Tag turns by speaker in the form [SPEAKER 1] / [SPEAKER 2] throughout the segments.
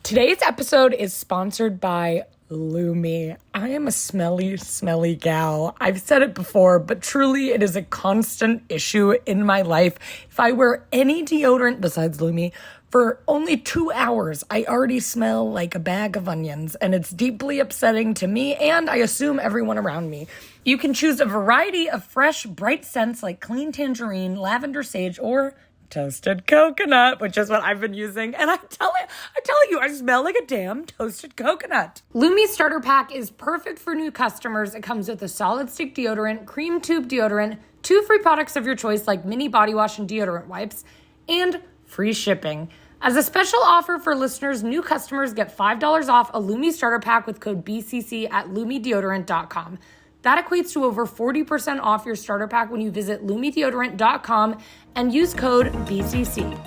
[SPEAKER 1] Today's episode is sponsored by Lumi. I am a smelly gal. I've said it before, but truly it is a constant issue in my life. If I wear any deodorant besides Lumi for only 2 hours, I already smell like a bag of onions, and it's deeply upsetting to me and I assume everyone around me. You can choose a variety of fresh, bright scents like clean tangerine, lavender sage, or toasted coconut, which is what I've been using. And I tell you, I smell like a damn toasted coconut. Lumi Starter Pack is perfect for new customers. It comes with a solid stick deodorant, cream tube deodorant, 2 free products of your choice like mini body wash and deodorant wipes, and free shipping. As a special offer for listeners, new customers get $5 off a Lumi Starter Pack with code BCC at lumideodorant.com. That equates to over 40% off your starter pack when you visit lumideodorant.com and use code BCC.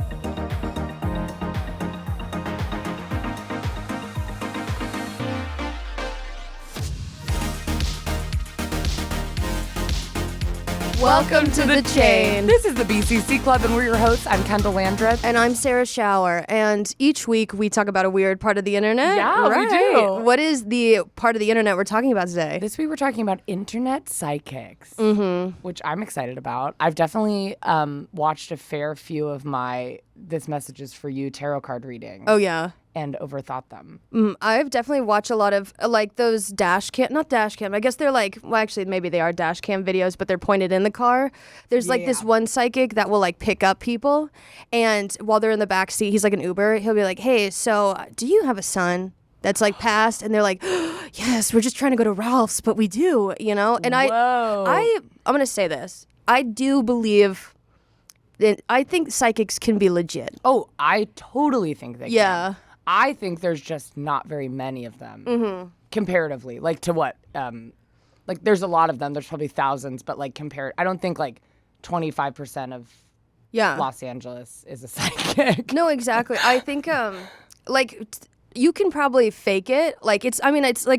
[SPEAKER 2] Welcome to the chain.
[SPEAKER 1] This is the BCC Club, and we're your hosts. I'm Kendahl.
[SPEAKER 2] And I'm Sarah Shower. And each week we talk about a weird part of the internet.
[SPEAKER 1] Yeah,
[SPEAKER 2] right.
[SPEAKER 1] we do.
[SPEAKER 2] What is the part of the internet we're talking about today?
[SPEAKER 1] This week we're talking about internet psychics, which I'm excited about. I've definitely watched a fair few of This Message Is For You tarot card readings.
[SPEAKER 2] Oh, yeah.
[SPEAKER 1] And overthought them.
[SPEAKER 2] I've definitely watched a lot of those not dash cam. I guess they're actually maybe they are dash cam videos, but they're pointed in the car. There's this one psychic that will pick up people, and while they're in the back seat, he's like an Uber. He'll be like, "Hey, so do you have a son that's passed?" And they're like, "Yes, we're just trying to go to Ralph's, but we do, you know." And I'm gonna say this. I do believe. I think psychics can be legit.
[SPEAKER 1] Oh, I totally think they can.
[SPEAKER 2] Yeah.
[SPEAKER 1] I think there's just not very many of them comparatively. To what? There's a lot of them. There's probably thousands, but I don't think 25% of Los Angeles is a psychic.
[SPEAKER 2] No, exactly. I think you can probably fake it. It's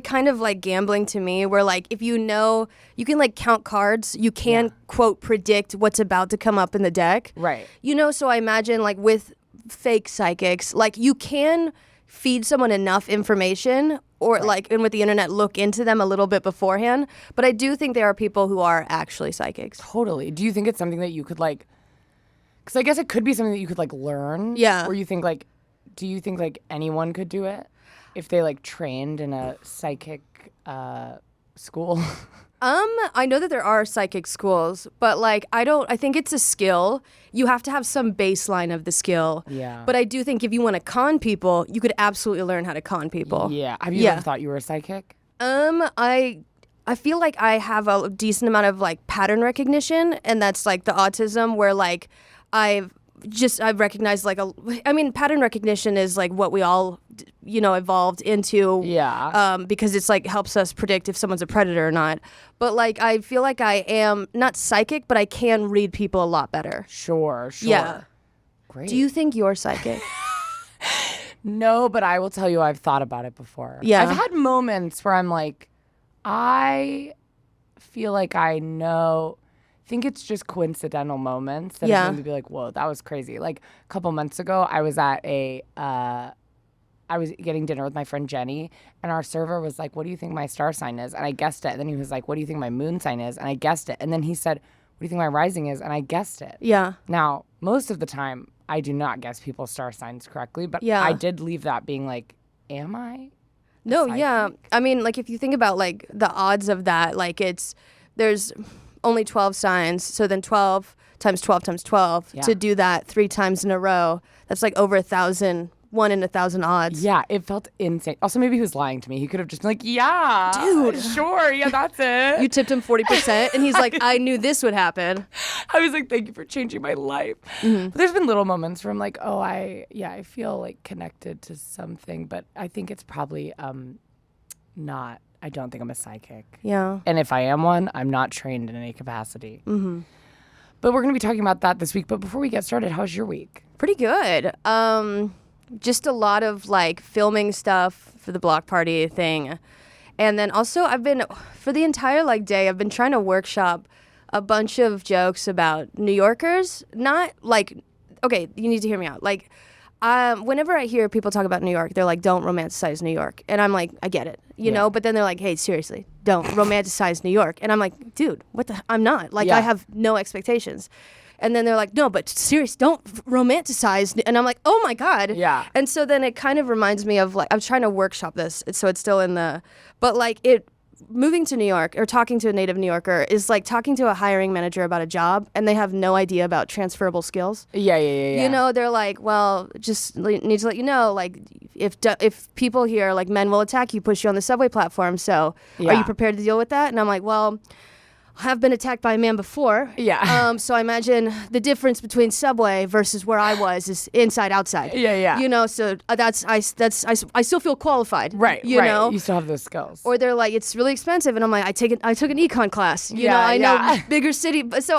[SPEAKER 2] kind of gambling to me, where if you know, you can count cards, you can quote predict what's about to come up in the deck.
[SPEAKER 1] Right.
[SPEAKER 2] So I imagine with fake psychics, you can feed someone enough information or and with the internet look into them a little bit beforehand, but I do think there are people who are actually psychics.
[SPEAKER 1] Totally. Do you think it's something that you could because I guess it could be something that you could learn?
[SPEAKER 2] Yeah.
[SPEAKER 1] Or you think do you think anyone could do it if they trained in a psychic school?
[SPEAKER 2] I know that there are psychic schools, but I think it's a skill. You have to have some baseline of the skill.
[SPEAKER 1] Yeah.
[SPEAKER 2] But I do think if you want to con people, you could absolutely learn how to con people.
[SPEAKER 1] Yeah. Have you ever thought you were a psychic?
[SPEAKER 2] I feel like I have a decent amount of pattern recognition, and that's the autism where I've recognized pattern recognition is what we all evolved into.
[SPEAKER 1] Yeah.
[SPEAKER 2] Because it's helps us predict if someone's a predator or not. But I feel like I am not psychic, but I can read people a lot better.
[SPEAKER 1] Sure.
[SPEAKER 2] Yeah.
[SPEAKER 1] Great.
[SPEAKER 2] Do you think you're psychic?
[SPEAKER 1] No, but I will tell you I've thought about it before.
[SPEAKER 2] Yeah.
[SPEAKER 1] I've had moments where I'm I feel like I know. I think it's just coincidental moments that have made me be whoa, that was crazy. A couple months ago, I was at I was getting dinner with my friend Jenny, and our server was like, "What do you think my star sign is?" And I guessed it. And then he was like, "What do you think my moon sign is?" And I guessed it. And then he said, "What do you think my rising is?" And I guessed it.
[SPEAKER 2] Yeah.
[SPEAKER 1] Now, most of the time, I do not guess people's star signs correctly, but I did leave that being am I?
[SPEAKER 2] No, yeah. I mean, if you think about the odds of that, there's only 12 signs, so then 12 times 12 times 12 to do that 3 times in a row, that's over 1,000, 1 in 1,000 odds.
[SPEAKER 1] Yeah, it felt insane. Also, maybe he was lying to me. He could have just been
[SPEAKER 2] yeah, dude,
[SPEAKER 1] sure, yeah, that's it.
[SPEAKER 2] You tipped him 40%, and he's I knew this would happen.
[SPEAKER 1] I was thank you for changing my life. But there's been little moments where I'm I feel connected to something, but I think it's probably not. I don't think I'm a psychic.
[SPEAKER 2] Yeah.
[SPEAKER 1] And if I am one, I'm not trained in any capacity. Mm-hmm. But we're going to be talking about that this week. But before we get started, how's your week?
[SPEAKER 2] Pretty good. Just a lot of filming stuff for the block party thing. And then also for the entire day, I've been trying to workshop a bunch of jokes about New Yorkers. Not okay, you need to hear me out. whenever I hear people talk about New York, they're like, don't romanticize New York. And I'm like, I get it, you know, but then they're like, hey, seriously, don't romanticize New York. And I'm like, dude, I'm not. Like, I have no expectations. And then they're like, no, but serious, don't romanticize. And I'm like, oh my God.
[SPEAKER 1] Yeah.
[SPEAKER 2] And so then it kind of reminds me of like, I'm trying to workshop this. So it's still but like moving to New York or talking to a native New Yorker is like talking to a hiring manager about a job and they have no idea about transferable skills.
[SPEAKER 1] Yeah.
[SPEAKER 2] You know, they're like, well, just need to let you know, like, if people here, like men will attack you, push you on the subway platform. So are you prepared to deal with that? And I'm like, well, have been attacked by a man before.
[SPEAKER 1] Yeah.
[SPEAKER 2] So I imagine the difference between subway versus where I was is inside outside.
[SPEAKER 1] Yeah.
[SPEAKER 2] You know, so I still feel qualified.
[SPEAKER 1] Right.
[SPEAKER 2] You know,
[SPEAKER 1] you still have those skills.
[SPEAKER 2] or they're like, it's really expensive, and I'm like, I took an econ class. You know, I know bigger city, so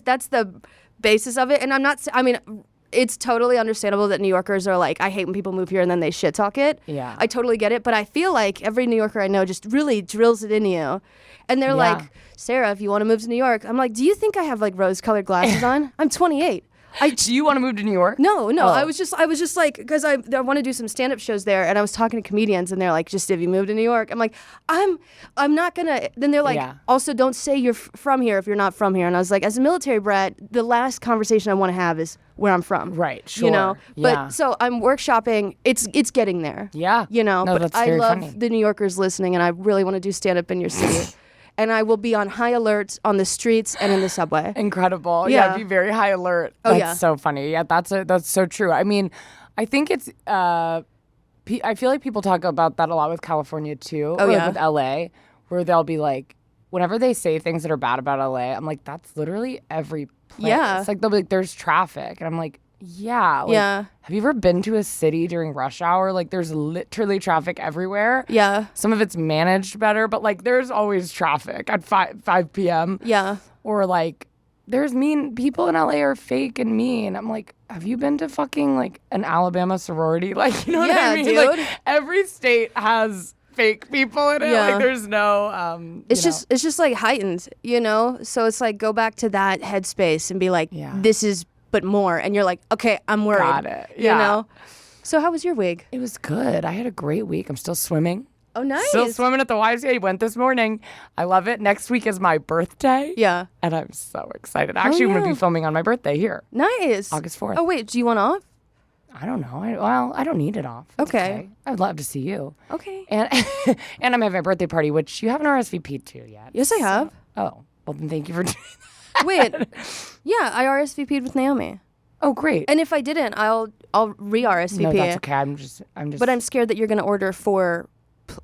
[SPEAKER 2] that's the basis of it. And I mean, it's totally understandable that New Yorkers are like, I hate when people move here and then they shit talk it.
[SPEAKER 1] Yeah.
[SPEAKER 2] I totally get it, but I feel like every New Yorker I know just really drills it in you. And they're like, Sarah, if you want to move to New York, I'm like, do you think I have like rose-colored glasses on? I'm 28.
[SPEAKER 1] Do you want to move to New York?
[SPEAKER 2] No. Oh. I was just like, because I want to do some stand-up shows there, and I was talking to comedians, and they're like, just if you move to New York, I'm like, I'm not gonna. Then they're like, also don't say you're from here if you're not from here. And I was like, as a military brat, the last conversation I want to have is where I'm from.
[SPEAKER 1] Right. Sure.
[SPEAKER 2] You know. But so I'm workshopping. It's getting there.
[SPEAKER 1] Yeah.
[SPEAKER 2] You know.
[SPEAKER 1] No,
[SPEAKER 2] but
[SPEAKER 1] that's
[SPEAKER 2] I
[SPEAKER 1] very
[SPEAKER 2] love
[SPEAKER 1] funny.
[SPEAKER 2] the New Yorkers listening, and I really want to do stand-up in your city. And I will be on high alert on the streets and in the subway.
[SPEAKER 1] Incredible. Yeah, be very high alert. That's so funny. Yeah, that's so true. I mean, I think it's I feel like people talk about that a lot with California too, or with LA, where they'll be like, whenever they say things that are bad about LA, I'm like, that's literally every place.
[SPEAKER 2] Yeah.
[SPEAKER 1] It's like they'll be like, there's traffic, and I'm like, have you ever been to a city during rush hour? Like, there's literally traffic everywhere.
[SPEAKER 2] Yeah.
[SPEAKER 1] Some of it's managed better, but like there's always traffic at 5 p.m.
[SPEAKER 2] Yeah.
[SPEAKER 1] Or like there's mean people in LA are fake and mean. I'm like, have you been to fucking like an Alabama sorority? Like, you know what I mean?
[SPEAKER 2] Dude.
[SPEAKER 1] Like every state has fake people in it.
[SPEAKER 2] Yeah.
[SPEAKER 1] Like there's no
[SPEAKER 2] it's just like heightened, you know? So it's like go back to that headspace and be like, this is but more, and you're like, okay, I'm worried.
[SPEAKER 1] Got it.
[SPEAKER 2] You know? So how was your week?
[SPEAKER 1] It was good. I had a great week. I'm still swimming.
[SPEAKER 2] Oh, nice.
[SPEAKER 1] Still swimming at the YMCA. Went this morning. I love it. Next week is my birthday.
[SPEAKER 2] Yeah.
[SPEAKER 1] And I'm so excited. Actually, I'm going to be filming on my birthday here.
[SPEAKER 2] Nice.
[SPEAKER 1] August 4th.
[SPEAKER 2] Oh, wait, do you want off?
[SPEAKER 1] I don't know. I don't need it off. It's
[SPEAKER 2] okay.
[SPEAKER 1] I'd love to see you.
[SPEAKER 2] Okay.
[SPEAKER 1] And and I'm having my birthday party, which you haven't RSVP'd to yet.
[SPEAKER 2] Yes, I have.
[SPEAKER 1] Oh, well then thank you for doing that.
[SPEAKER 2] Wait. Yeah, I RSVP'd with Naomi.
[SPEAKER 1] Oh, great.
[SPEAKER 2] And if I didn't, I'll re-RSVP.
[SPEAKER 1] No, that's okay. I'm just.
[SPEAKER 2] But I'm scared that you're going to order for,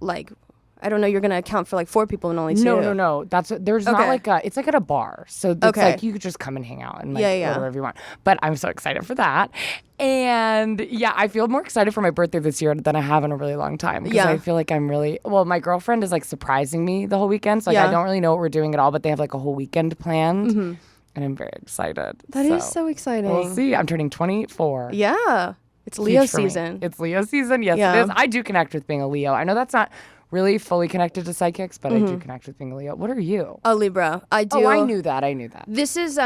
[SPEAKER 2] like, I don't know, you're going to account for like 4 people and only 2.
[SPEAKER 1] No. There's not like it's like at a bar. So it's like you could just come and hang out and like order whatever you want. But I'm so excited for that. And I feel more excited for my birthday this year than I have in a really long time. Because I feel like my girlfriend is like surprising me the whole weekend. So like I don't really know what we're doing at all, but they have like a whole weekend planned. Mm-hmm. And I'm very excited.
[SPEAKER 2] That is so exciting.
[SPEAKER 1] We'll see. I'm turning 24.
[SPEAKER 2] Yeah. It's Leo season.
[SPEAKER 1] It's Leo season. Yes, it is. I do connect with being a Leo. I know that's not really fully connected to psychics, but I do connect with being a Leo. What are you?
[SPEAKER 2] A Libra. I do.
[SPEAKER 1] Oh, I knew that.
[SPEAKER 2] This is,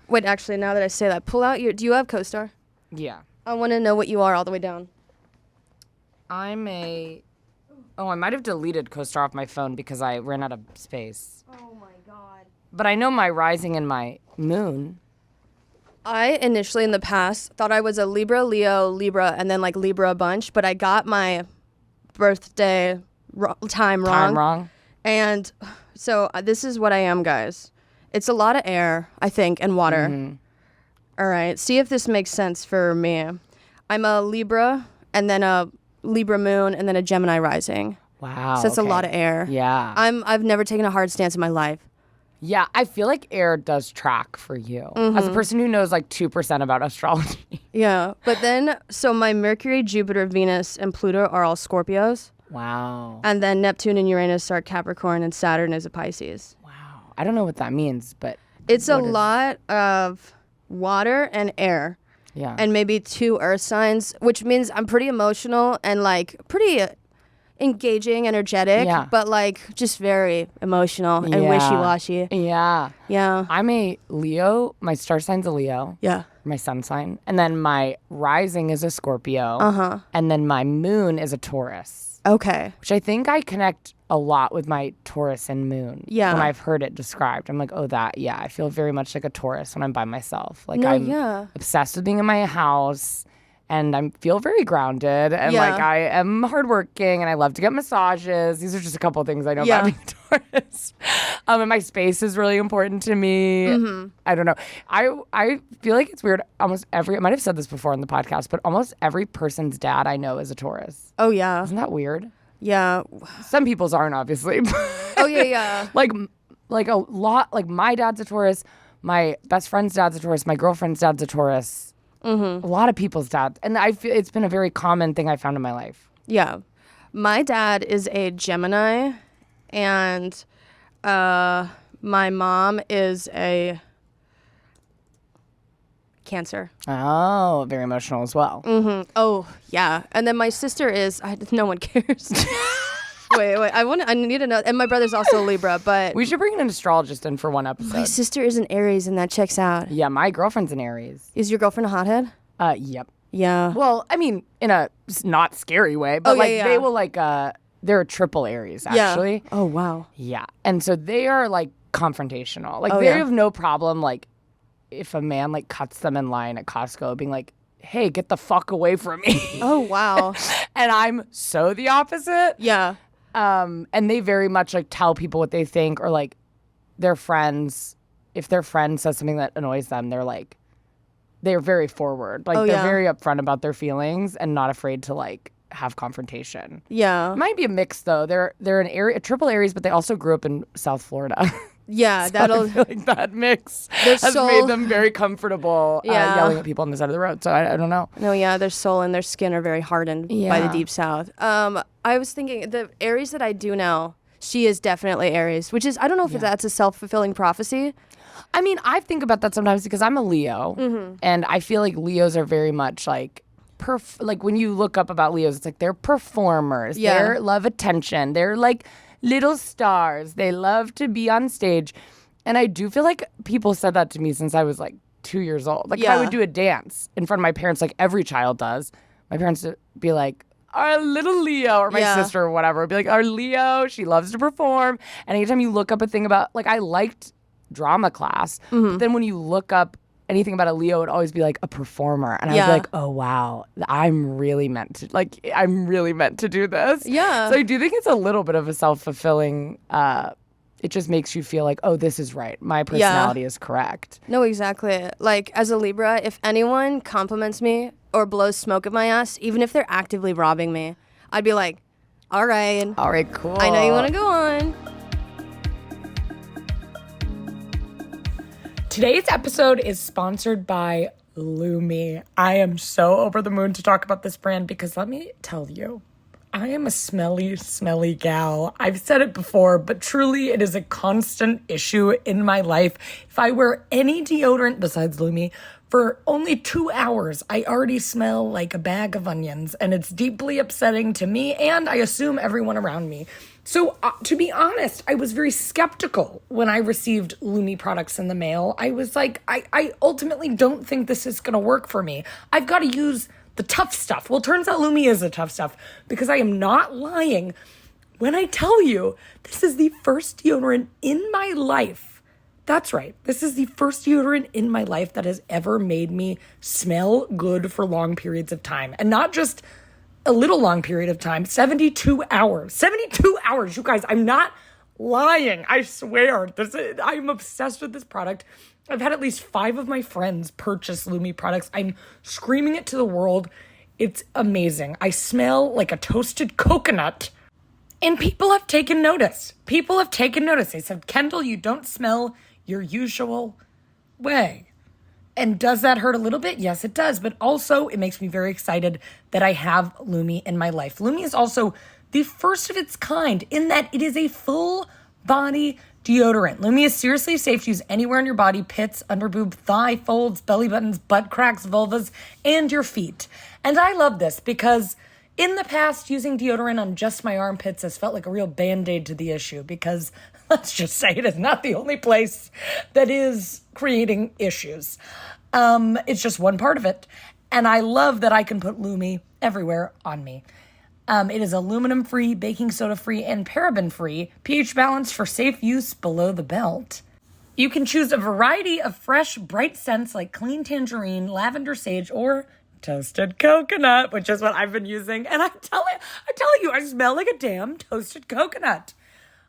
[SPEAKER 2] wait, actually, now that I say that, pull out do you have CoStar?
[SPEAKER 1] Yeah.
[SPEAKER 2] I want to know what you are all the way down.
[SPEAKER 1] I might have deleted CoStar off my phone because I ran out of space.
[SPEAKER 2] Oh, my God.
[SPEAKER 1] But I know my rising and my moon.
[SPEAKER 2] I initially in the past thought I was a Libra, Leo, Libra, and then like Libra a bunch, but I got my birthday time wrong. And so this is what I am, guys. It's a lot of air, I think, and water. Mm-hmm. All right. See if this makes sense for me. I'm a Libra, and then a Libra moon, and then a Gemini rising.
[SPEAKER 1] Wow.
[SPEAKER 2] So it's a lot of air.
[SPEAKER 1] Yeah.
[SPEAKER 2] I've never taken a hard stance in my life.
[SPEAKER 1] Yeah, I feel like air does track for you. As a person who knows like 2% about astrology.
[SPEAKER 2] Yeah, but then, so my Mercury, Jupiter, Venus, and Pluto are all Scorpios.
[SPEAKER 1] Wow.
[SPEAKER 2] And then Neptune and Uranus are Capricorn, and Saturn is a Pisces.
[SPEAKER 1] Wow. I don't know what that means, but...
[SPEAKER 2] It's a lot of water and air.
[SPEAKER 1] Yeah.
[SPEAKER 2] And maybe 2 earth signs, which means I'm pretty emotional and like pretty... engaging, energetic, but like just very emotional and wishy-washy.
[SPEAKER 1] Yeah.
[SPEAKER 2] Yeah.
[SPEAKER 1] I'm a Leo. My star sign's a Leo.
[SPEAKER 2] Yeah.
[SPEAKER 1] my sun sign. And then my rising is a Scorpio.
[SPEAKER 2] Uh-huh.
[SPEAKER 1] And then my moon is a Taurus.
[SPEAKER 2] Okay.
[SPEAKER 1] Which I think I connect a lot with my Taurus and moon.
[SPEAKER 2] Yeah.
[SPEAKER 1] When I've heard it described. I'm like, oh, I feel very much like a Taurus when I'm by myself. Like,
[SPEAKER 2] No,
[SPEAKER 1] I'm
[SPEAKER 2] yeah.
[SPEAKER 1] obsessed with being in my house. And I feel very grounded, and
[SPEAKER 2] Yeah.
[SPEAKER 1] like I am hardworking, and I love to get massages. These are just a couple of things I know
[SPEAKER 2] Yeah.
[SPEAKER 1] about being Taurus. And my space is really important to me.
[SPEAKER 2] Mm-hmm.
[SPEAKER 1] I don't know. I feel like it's weird. I might have said this before on the podcast, but almost every person's dad I know is a Taurus.
[SPEAKER 2] Oh, yeah.
[SPEAKER 1] Isn't that weird?
[SPEAKER 2] Yeah.
[SPEAKER 1] Some people's aren't, obviously.
[SPEAKER 2] Oh, yeah.
[SPEAKER 1] like a lot. Like my dad's a Taurus. My best friend's dad's a Taurus. My girlfriend's dad's a Taurus. Mm-hmm. A lot of people's dads. And I feel it's been a very common thing I found in my life.
[SPEAKER 2] Yeah. My dad is a Gemini, and my mom is a Cancer.
[SPEAKER 1] Oh, very emotional as well.
[SPEAKER 2] Mm-hmm. Oh, yeah. And then my sister is, no one cares. Wait. I need to know. And my brother's also a Libra, but
[SPEAKER 1] We should bring an astrologist in for one episode.
[SPEAKER 2] my sister is an Aries, and that checks out.
[SPEAKER 1] Yeah, my girlfriend's an Aries.
[SPEAKER 2] Is your girlfriend a hothead?
[SPEAKER 1] Yep.
[SPEAKER 2] Yeah.
[SPEAKER 1] Well, I mean, in a not scary way, but they will they're a triple Aries, actually.
[SPEAKER 2] Yeah. Oh, wow.
[SPEAKER 1] Yeah. And so they are like confrontational. Like
[SPEAKER 2] Oh,
[SPEAKER 1] they
[SPEAKER 2] yeah.
[SPEAKER 1] have no problem like if a man like cuts them in line at Costco being like, hey, get the fuck away from me.
[SPEAKER 2] Oh, wow.
[SPEAKER 1] And I'm so the opposite.
[SPEAKER 2] Yeah.
[SPEAKER 1] And they very much like tell people what they think, or like their friends, if their friend says something that annoys them, they're very forward. Like they're very upfront about their feelings and not afraid to like have confrontation.
[SPEAKER 2] Yeah.
[SPEAKER 1] It might be a mix though. They're a triple Aries, but they also grew up in South Florida.
[SPEAKER 2] Yeah,
[SPEAKER 1] So I feel like that mix has made them very comfortable yelling at people on the side of the road. So I don't know.
[SPEAKER 2] No, yeah, their soul and their skin are very hardened by the deep south. I was thinking the Aries that I do know, she is definitely Aries, which is, I don't know if that's a self-fulfilling prophecy.
[SPEAKER 1] I mean, I think about that sometimes because I'm a Leo, and I feel like Leos are very much like, like when you look up about Leos, it's like they're performers.
[SPEAKER 2] Yeah.
[SPEAKER 1] They love attention. They're like little stars. They love to be on stage. And I do feel like people said that to me since I was like 2 years old. Like if I would do a dance in front of my parents, like every child does, my parents would be like, our little Leo, or my sister or whatever would be like, our Leo, she loves to perform. And anytime you look up a thing about, like I liked drama class, but then when you look up anything about a Leo, it would always be like a performer. And I was like, oh, wow, I'm really meant to do this.
[SPEAKER 2] Yeah.
[SPEAKER 1] So I do think it's a little bit of a self-fulfilling, it just makes you feel like, oh, this is right. My personality is correct.
[SPEAKER 2] No, exactly. Like as a Libra, if anyone compliments me or blows smoke at my ass, even if they're actively robbing me, I'd be like, all right.
[SPEAKER 1] All right, cool.
[SPEAKER 2] I know you want to go on.
[SPEAKER 1] Today's episode is sponsored by Lumi. I am so over the moon to talk about this brand because let me tell you, I am a smelly gal. I've said it before, but truly it is a constant issue in my life. If I wear any deodorant besides Lumi for only 2 hours, I already smell like a bag of onions, and it's deeply upsetting to me and I assume everyone around me. So to be honest, I was very skeptical when I received Lumi products in the mail. I was like, I ultimately don't think this is going to work for me. I've got to use the tough stuff. Well, turns out Lumi is the tough stuff because I am not lying when I tell you this is the first deodorant in my life. That's right. This is the first deodorant in my life that has ever made me smell good for long periods of time. And not just a little long period of time, 72 hours. 72 hours, you guys. I'm not lying. I swear. I'm obsessed with this product. I've had at least 5 of my friends purchase Lumi products. I'm screaming it to the world. It's amazing. I smell like a toasted coconut. And people have taken notice. They said, Kendahl, you don't smell your usual way. And does that hurt a little bit? Yes, it does. But also, it makes me very excited that I have Lumi in my life. Lumi is also the first of its kind in that it is a full body deodorant. Lumi is seriously safe to use anywhere on your body: pits, underboob, thigh folds, belly buttons, butt cracks, vulvas, and your feet. And I love this because in the past, using deodorant on just my armpits has felt like a real band-aid to the issue because, let's just say, it is not the only place that is creating issues. It's just one part of it. And I love that I can put Lumi everywhere on me. It is aluminum-free, baking soda-free, and paraben-free, pH balanced for safe use below the belt. You can choose a variety of fresh, bright scents like clean tangerine, lavender sage, or toasted coconut, which is what I've been using. And I'm telling you, I smell like a damn toasted coconut.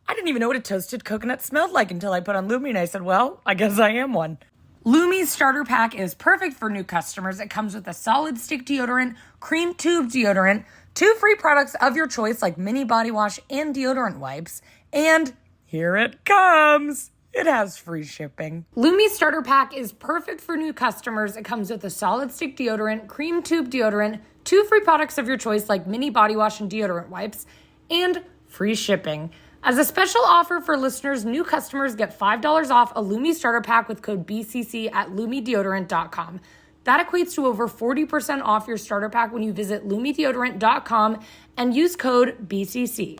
[SPEAKER 1] I didn't even know what a toasted coconut smelled like until I put on Lumi, and I said, well, I guess I am one. Lumi's starter pack is perfect for new customers. It comes with a solid stick deodorant, cream tube deodorant, 2 free products of your choice like mini body wash and deodorant wipes, and here it comes. It has free shipping. Lumi's starter pack is perfect for new customers. It comes with a solid stick deodorant, cream tube deodorant, 2 free products of your choice like mini body wash and deodorant wipes, and free shipping. As a special offer for listeners, new customers get $5 off a Lumi starter pack with code BCC at lumideodorant.com. That equates to over 40% off your starter pack when you visit lumideodorant.com and use code BCC.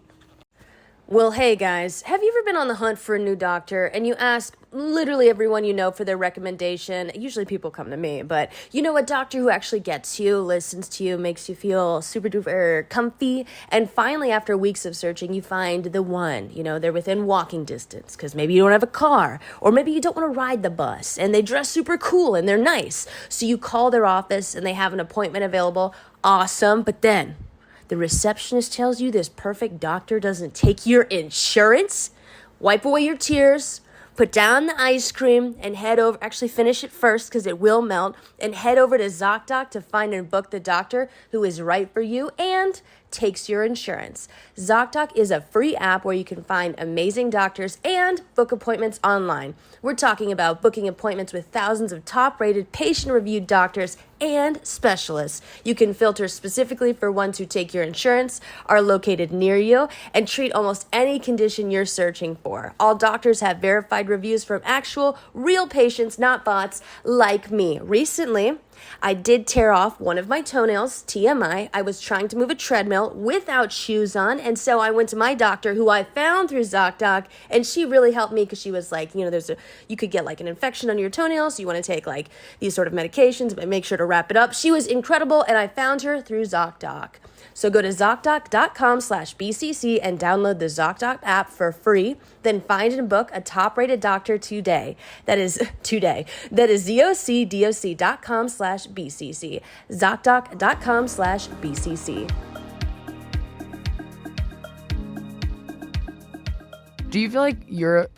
[SPEAKER 3] Well, hey guys, have you ever been on the hunt for a new doctor and you ask literally everyone you know for their recommendation? Usually people come to me, but you know, a doctor who actually gets you, listens to you, makes you feel super duper comfy, and finally after weeks of searching you find the one. You know, they're within walking distance because maybe you don't have a car, or maybe you don't want to ride the bus, and they dress super cool and they're nice. So you call their office and they have an appointment available. Awesome, but then the receptionist tells you this perfect doctor doesn't take your insurance. Wipe away your tears, put down the ice cream, and head over. Actually, finish it first because it will melt. And head over to ZocDoc to find and book the doctor who is right for you and takes your insurance. ZocDoc is a free app where you can find amazing doctors and book appointments online. We're talking about booking appointments with thousands of top-rated, patient-reviewed doctors and specialists. You can filter specifically for ones who take your insurance, are located near you, and treat almost any condition you're searching for. All doctors have verified reviews from actual, real patients, not bots like me. Recently, I did tear off one of my toenails, TMI. I was trying to move a treadmill without shoes on, and so I went to my doctor, who I found through ZocDoc, and she really helped me because she was like, you know, you could get like an infection on your toenails, so you want to take like these sort of medications, but make sure to wrap it up. She was incredible, and I found her through ZocDoc. So go to ZocDoc.com/BCC and download the ZocDoc app for free. Then find and book a top-rated doctor today. That is today. That is ZocDoc.com/BCC. ZocDoc.com/BCC.
[SPEAKER 1] Do you feel like your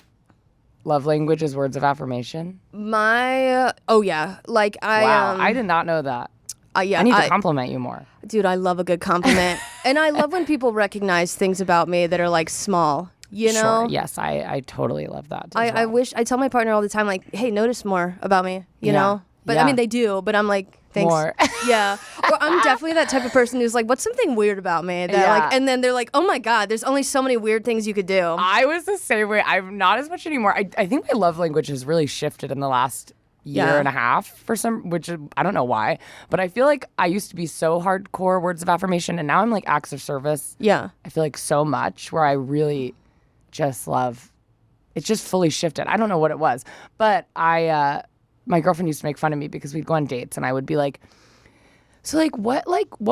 [SPEAKER 1] love language is words of affirmation?
[SPEAKER 2] Oh yeah. Like
[SPEAKER 1] I did not know that.
[SPEAKER 2] Yeah,
[SPEAKER 1] I need to compliment you more.
[SPEAKER 2] Dude, I love a good compliment. And I love when people recognize things about me that are like small, you know?
[SPEAKER 1] Sure. Yes, I totally love that.
[SPEAKER 2] I tell my partner all the time, like, hey, notice more about me, you know? But I mean, they do, but I'm like, thanks.
[SPEAKER 1] More.
[SPEAKER 2] Yeah. Or I'm definitely that type of person who's like, what's something weird about me? Like, and then they're like, oh my God, there's only so many weird things you could do.
[SPEAKER 1] I was the same way. I'm not as much anymore. I think my love language has really shifted in the last year and a half which I don't know why, but I feel like I used to be so hardcore words of affirmation, and now I'm like acts of service.
[SPEAKER 2] Yeah.
[SPEAKER 1] I feel like so much where I really just love, it's just fully shifted. I don't know what it was, but my girlfriend used to make fun of me because we'd go on dates and I would be like, so what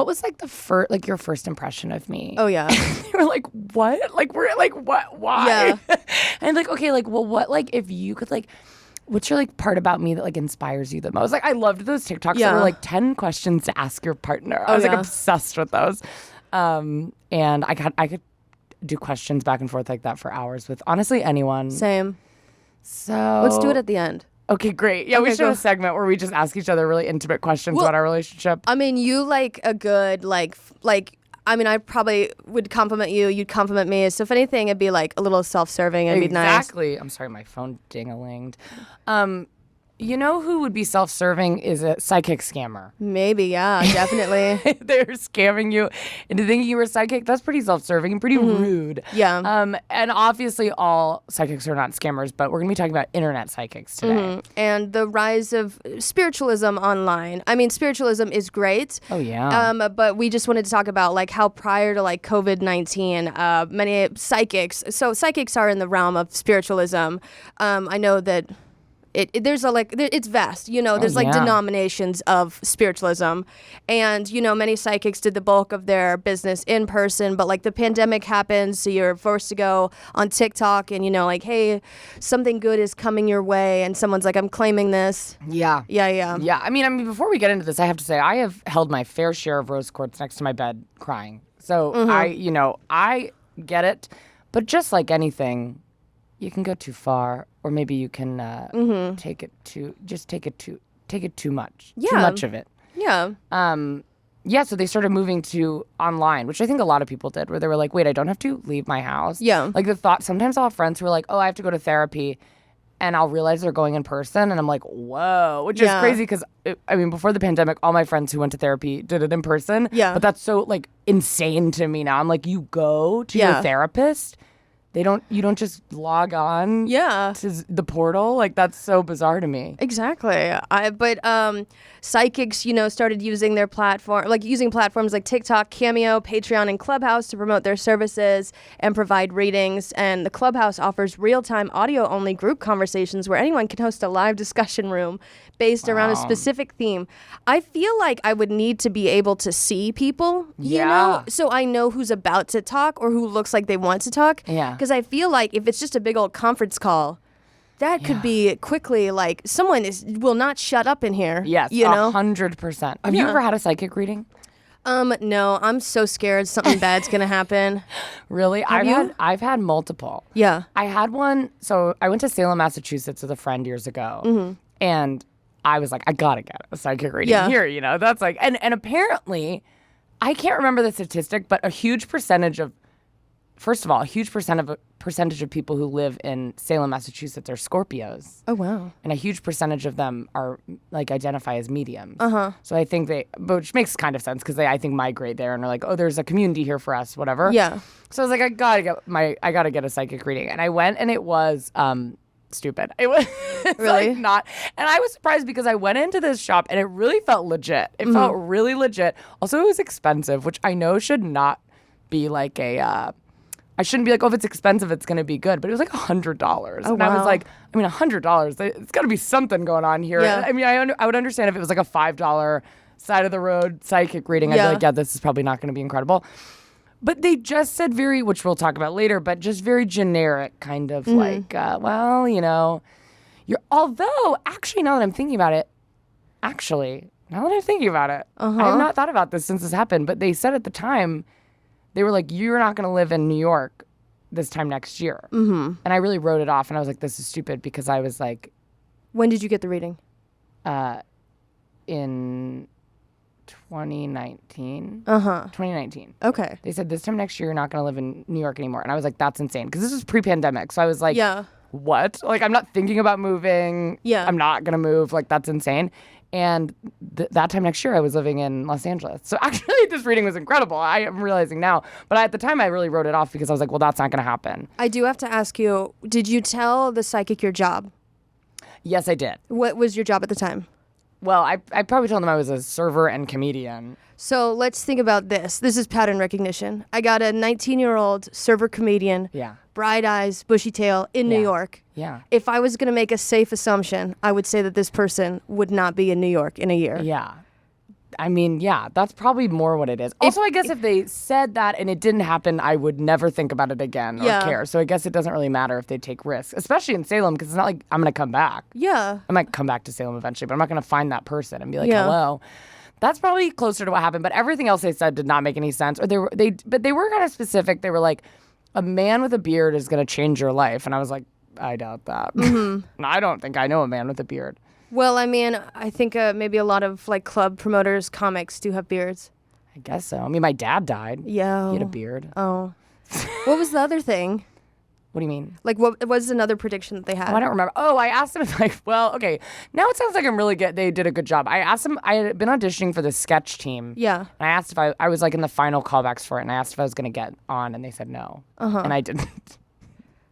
[SPEAKER 1] was like the first, like your first impression of me?
[SPEAKER 2] Oh yeah.
[SPEAKER 1] They were like, what? Like, we're like, what? Why? Yeah. And like, okay, like, well, what, like, if you could like, what's your like part about me that like inspires you the most? Like, I loved those TikToks that were like 10 questions to ask your partner. I was like obsessed with those. And I could do questions back and forth like that for hours with honestly anyone.
[SPEAKER 2] Same.
[SPEAKER 1] So
[SPEAKER 2] let's do it at the end.
[SPEAKER 1] Okay, great. Yeah, we should have a segment where we just ask each other really intimate questions about our relationship.
[SPEAKER 2] I mean, you like a good I mean, I probably would compliment you. You'd compliment me. So if anything, it'd be like a little self-serving and be nice.
[SPEAKER 1] Exactly. I'm sorry, my phone ding-a-linged. You know who would be self-serving is a psychic scammer.
[SPEAKER 2] Maybe, yeah, definitely.
[SPEAKER 1] They're scamming you into thinking you were a psychic. That's pretty self-serving and pretty rude.
[SPEAKER 2] Yeah.
[SPEAKER 1] And obviously all psychics are not scammers, but we're going to be talking about internet psychics today.
[SPEAKER 2] And the rise of spiritualism online. I mean, spiritualism is great.
[SPEAKER 1] Oh, yeah.
[SPEAKER 2] But we just wanted to talk about like how prior to like COVID-19, many psychics are in the realm of spiritualism. I know that there's it's vast, there's like
[SPEAKER 1] yeah.
[SPEAKER 2] denominations of spiritualism, and many psychics did the bulk of their business in person, but like the pandemic happened, so you're forced to go on TikTok and like, hey, something good is coming your way, and someone's like, I'm claiming this.
[SPEAKER 1] Yeah. I mean, before we get into this, I have to say I have held my fair share of rose quartz next to my bed crying. So I get it, but just like anything, you can go too far, or maybe you can take it too much.
[SPEAKER 2] Yeah.
[SPEAKER 1] Too much of it.
[SPEAKER 2] Yeah.
[SPEAKER 1] So they started moving to online, which I think a lot of people did, where they were like, wait, I don't have to leave my house.
[SPEAKER 2] Yeah.
[SPEAKER 1] Like the thought, sometimes I'll have friends who are like, oh, I have to go to therapy, and I'll realize they're going in person, and I'm like, whoa, which is crazy because, before the pandemic, all my friends who went to therapy did it in person.
[SPEAKER 2] Yeah.
[SPEAKER 1] But that's so, like, insane to me now. I'm like, you go to your therapist? You don't just log on to the portal? Like, that's so bizarre to me.
[SPEAKER 2] Exactly. But psychics, started using their using platforms like TikTok, Cameo, Patreon, and Clubhouse to promote their services and provide readings. And the Clubhouse offers real-time audio-only group conversations where anyone can host a live discussion room based around a specific theme. I feel like I would need to be able to see people, you know, so I know who's about to talk or who looks like they want to talk.
[SPEAKER 1] Yeah.
[SPEAKER 2] Because I feel like if it's just a big old conference call, that could be quickly like someone will not shut up in here.
[SPEAKER 1] Yes, 100%. Have you ever had a psychic reading?
[SPEAKER 2] No, I'm so scared something bad's gonna happen.
[SPEAKER 1] Really? I've had multiple.
[SPEAKER 2] Yeah.
[SPEAKER 1] I had one. So I went to Salem, Massachusetts with a friend years ago, and I was like, I gotta get a psychic reading here. That's like, and apparently, I can't remember the statistic, but a huge percentage of people who live in Salem, Massachusetts are Scorpios.
[SPEAKER 2] Oh, wow.
[SPEAKER 1] And a huge percentage of them are like identify as mediums. So I think which makes kind of sense because they, I think, migrate there and are like, oh, there's a community here for us, whatever.
[SPEAKER 2] Yeah.
[SPEAKER 1] So I was like, I gotta get a psychic reading. And I went, and it was stupid. It was
[SPEAKER 2] really
[SPEAKER 1] like not, and I was surprised because I went into this shop and it really felt legit. It felt really legit. Also, it was expensive, which I know should not be like I shouldn't be like, oh, if it's expensive, it's going to be good. But it was like $100.
[SPEAKER 2] Oh,
[SPEAKER 1] and I was like, $100, it's got to be something going on here.
[SPEAKER 2] Yeah.
[SPEAKER 1] I would understand if it was like a $5 side of the road psychic reading. I'd be like, yeah, this is probably not going to be incredible. But they just said which we'll talk about later, but just very generic kind of like, although actually now that I'm thinking about it, I have not thought about this since this happened, but they said at the time, they were like, you're not going to live in New York this time next year. And I really wrote it off, and I was like, this is stupid, because I was like...
[SPEAKER 2] When did you get the reading?
[SPEAKER 1] In 2019. 2019.
[SPEAKER 2] Okay.
[SPEAKER 1] They said, this time next year, you're not going to live in New York anymore. And I was like, that's insane, because this was pre-pandemic. So I was like, what? Like, I'm not thinking about moving.
[SPEAKER 2] Yeah.
[SPEAKER 1] I'm not going to move. Like, that's insane. And that time next year, I was living in Los Angeles. So actually, this reading was incredible. I am realizing now. But at the time, I really wrote it off because I was like, well, that's not going to happen.
[SPEAKER 2] I do have to ask you, did you tell the psychic your job?
[SPEAKER 1] Yes, I did.
[SPEAKER 2] What was your job at the time?
[SPEAKER 1] Well, I probably told them I was a server and comedian.
[SPEAKER 2] So let's think about this. This is pattern recognition. I got a 19-year-old server comedian.
[SPEAKER 1] Yeah.
[SPEAKER 2] Bright eyes, bushy tail, in New York.
[SPEAKER 1] Yeah.
[SPEAKER 2] If I was going to make a safe assumption, I would say that this person would not be in New York in a year.
[SPEAKER 1] Yeah. That's probably more what it is. Also, I guess if they said that and it didn't happen, I would never think about it again or care. So I guess it doesn't really matter if they take risks, especially in Salem, because it's not like I'm going to come back.
[SPEAKER 2] Yeah.
[SPEAKER 1] I might come back to Salem eventually, but I'm not going to find that person and be like, hello. That's probably closer to what happened. But everything else they said did not make any sense. Or they were kind of specific. They were like, a man with a beard is going to change your life. And I was like, I doubt that. I don't think I know a man with a beard.
[SPEAKER 2] Well, I mean, I think maybe a lot of like club promoters, comics do have beards.
[SPEAKER 1] I guess so. I mean, my dad died.
[SPEAKER 2] Yeah.
[SPEAKER 1] He had a beard.
[SPEAKER 2] Oh. What was the other thing?
[SPEAKER 1] What do you mean?
[SPEAKER 2] Like, what was another prediction that they had?
[SPEAKER 1] Oh, I don't remember. Oh, I asked him if okay. Now it sounds like I'm really good. They did a good job. I asked him, I had been auditioning for the sketch team.
[SPEAKER 2] Yeah.
[SPEAKER 1] And I asked if I was like in the final callbacks for it, and I asked if I was going to get on, and they said no. And I didn't.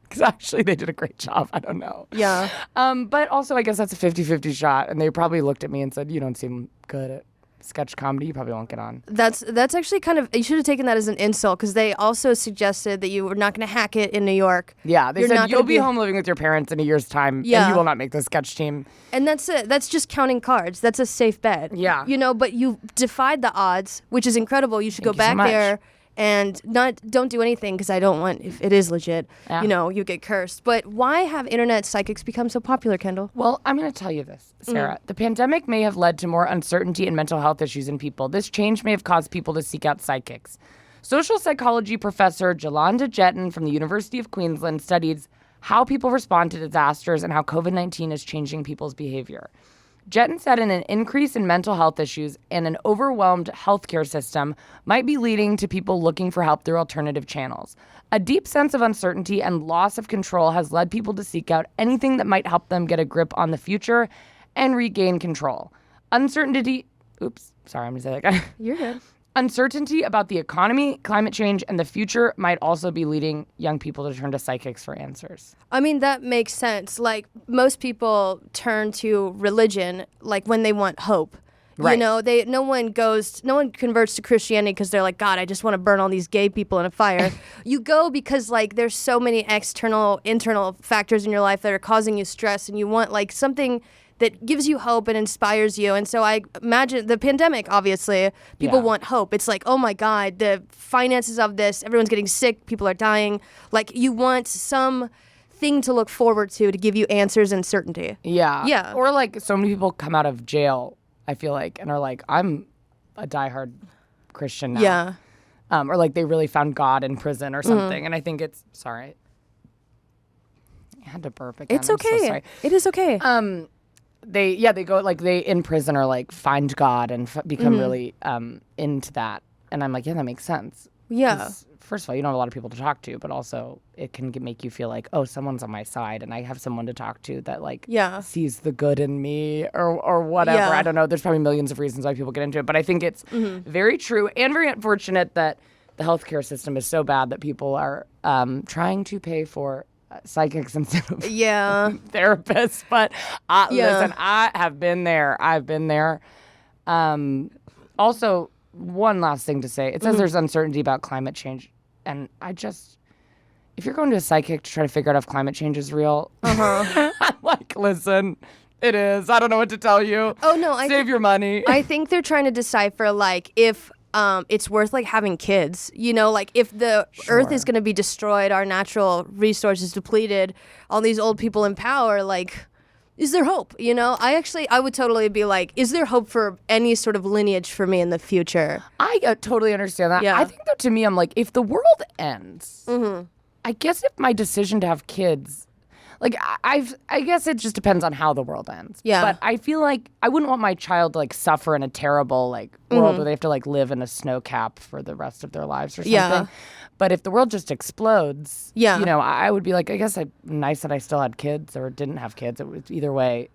[SPEAKER 1] Because actually they did a great job. I don't know.
[SPEAKER 2] Yeah.
[SPEAKER 1] But also I guess that's a 50-50 shot, and they probably looked at me and said, you don't seem good at sketch comedy, you probably won't get on.
[SPEAKER 2] That's actually kind of, you should have taken that as an insult, because they also suggested that you were not going to hack it in New York.
[SPEAKER 1] Yeah, they said you'll be home living with your parents in a year's time, and you will not make the sketch team.
[SPEAKER 2] And that's it. That's just counting cards. That's a safe bet.
[SPEAKER 1] Yeah.
[SPEAKER 2] You know, but you defied the odds, which is incredible. You should go back there and don't do anything, because I don't want, if it is legit, you know, you get cursed. But why have internet psychics become so popular, Kendahl?
[SPEAKER 1] Well, I'm going to tell you this, Sarah. The pandemic may have led to more uncertainty and mental health issues in people. This change may have caused people to seek out psychics. Social psychology professor Jolanda Jetton from the University of Queensland studies how people respond to disasters and how COVID-19 is changing people's behavior. Jetton said an increase in mental health issues and an overwhelmed healthcare system might be leading to people looking for help through alternative channels. A deep sense of uncertainty and loss of control has led people to seek out anything that might help them get a grip on the future and regain control. Uncertainty
[SPEAKER 2] You're good.
[SPEAKER 1] Uncertainty about the economy, climate change, and the future might also be leading young people to turn to psychics for answers.
[SPEAKER 2] I mean, that makes sense. Like, most people turn to religion, like, when they want hope.
[SPEAKER 1] Right.
[SPEAKER 2] You know, no one converts to Christianity because they're like, God, I just want to burn all these gay people in a fire. You go because, like, there's so many internal factors in your life that are causing you stress, and you want, like, something that gives you hope and inspires you. And so I imagine the pandemic, obviously, people want hope. It's like, oh my God, the finances of this, everyone's getting sick, people are dying. Like, you want some thing to look forward to give you answers and certainty.
[SPEAKER 1] Yeah.
[SPEAKER 2] Yeah.
[SPEAKER 1] Or, like, so many people come out of jail, I feel like, and are like, I'm a diehard Christian now.
[SPEAKER 2] Yeah.
[SPEAKER 1] Or, like, they really found God in prison or something. And I think it's, sorry. I had to burp again.
[SPEAKER 2] It's okay.
[SPEAKER 1] I'm so sorry.
[SPEAKER 2] It is okay.
[SPEAKER 1] They go, like, they in prison or, like, find God and become really into that. And I'm like, yeah, that makes sense.
[SPEAKER 2] Yeah.
[SPEAKER 1] First of all, you don't have a lot of people to talk to, but also it can make you feel like, oh, someone's on my side and I have someone to talk to that, like, sees the good in me or whatever.
[SPEAKER 2] Yeah.
[SPEAKER 1] I don't know. There's probably millions of reasons why people get into it, but I think it's very true and very unfortunate that the healthcare system is so bad that people are trying to pay for psychics instead of therapists. But listen, I have been there. I've been there. Also, one last thing to say. It says there's uncertainty about climate change. And if you're going to a psychic to try to figure out if climate change is real, I'm like, listen, it is. I don't know what to tell you.
[SPEAKER 2] Oh, no.
[SPEAKER 1] Save your money.
[SPEAKER 2] I think they're trying to decipher, like, if it's worth, like, having kids. You know, like, if the earth is going to be destroyed, our natural resources depleted, all these old people in power, like, is there hope? You know, I would totally be like, is there hope for any sort of lineage for me in the future?
[SPEAKER 1] I totally understand that.
[SPEAKER 2] Yeah.
[SPEAKER 1] I think, though, to me, I'm like, if the world ends, I guess if my decision to have kids, like, I guess it just depends on how the world ends.
[SPEAKER 2] Yeah.
[SPEAKER 1] But I feel like I wouldn't want my child to, like, suffer in a terrible, like, world where they have to, like, live in a snow cap for the rest of their lives or something.
[SPEAKER 2] Yeah.
[SPEAKER 1] But if the world just explodes,
[SPEAKER 2] Yeah.
[SPEAKER 1] you know, I would be like, I guess nice that I still had kids or didn't have kids. It was either way,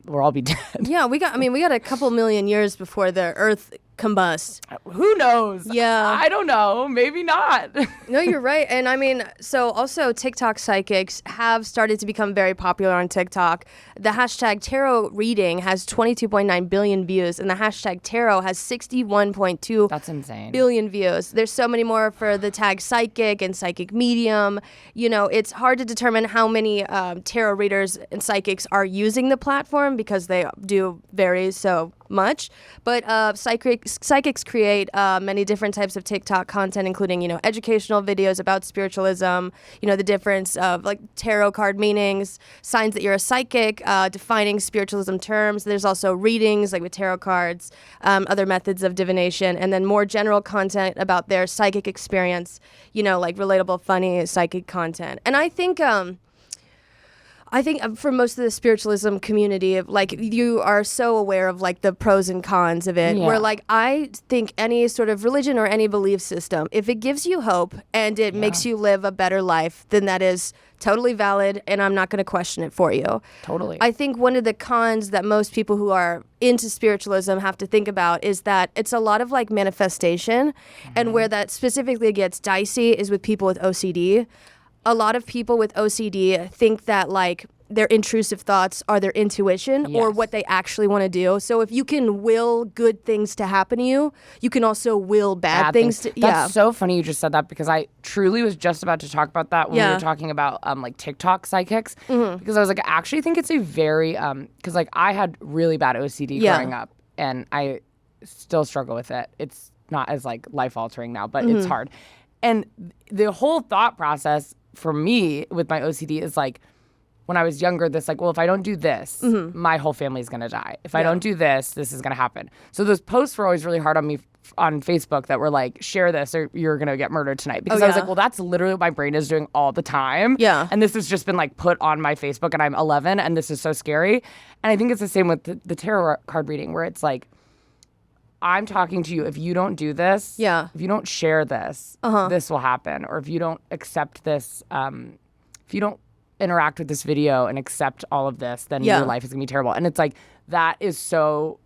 [SPEAKER 1] we'll all be dead.
[SPEAKER 2] Yeah, we got a couple million years before the earth combust.
[SPEAKER 1] Who knows?
[SPEAKER 2] Yeah.
[SPEAKER 1] I don't know. Maybe not.
[SPEAKER 2] No, you're right. And I mean, so also TikTok psychics have started to become very popular on TikTok. The hashtag tarot reading has 22.9 billion views, and the hashtag tarot has 61.2
[SPEAKER 1] That's insane.
[SPEAKER 2] billion views. There's so many more for the tag psychic and psychic medium. You know, it's hard to determine how many tarot readers and psychics are using the platform because they do vary so much. But psychics create many different types of TikTok content, including, you know, educational videos about spiritualism, you know, the difference of, like, tarot card meanings, signs that you're a psychic, defining spiritualism terms. There's also readings, like with tarot cards, other methods of divination, and then more general content about their psychic experience, you know, like relatable, funny psychic content. And I think for most of the spiritualism community, like, you are so aware of, like, the pros and cons of it, where, like, I think any sort of religion or any belief system, if it gives you hope and it makes you live a better life, then that is totally valid, and I'm not going to question it for you.
[SPEAKER 1] Totally.
[SPEAKER 2] I think one of the cons that most people who are into spiritualism have to think about is that it's a lot of, like, manifestation, and where that specifically gets dicey is with people with OCD. A lot of people with OCD think that, like, their intrusive thoughts are their intuition or what they actually want to do. So if you can will good things to happen to you, you can also will bad things to
[SPEAKER 1] That's so funny you just said that, because I truly was just about to talk about that when we were talking about like TikTok psychics, because I was like, I actually think it's a very because like I had really bad OCD growing up, and I still struggle with it. It's not as like life altering now, but it's hard. And the whole thought process for me with my OCD is like, when I was younger, this like, well, if I don't do this, my whole family is going to die. If I don't do this, this is going to happen. So those posts were always really hard on me on Facebook that were like, share this or you're going to get murdered tonight. Because I was like, well, that's literally what my brain is doing all the time.
[SPEAKER 2] Yeah.
[SPEAKER 1] And this has just been like put on my Facebook, and I'm 11 and this is so scary. And I think it's the same with the tarot card reading, where it's like, I'm talking to you. If you don't do this, if you don't share this, this will happen. Or if you don't accept this, if you don't interact with this video and accept all of this, then your life is gonna be terrible. And it's like, that is so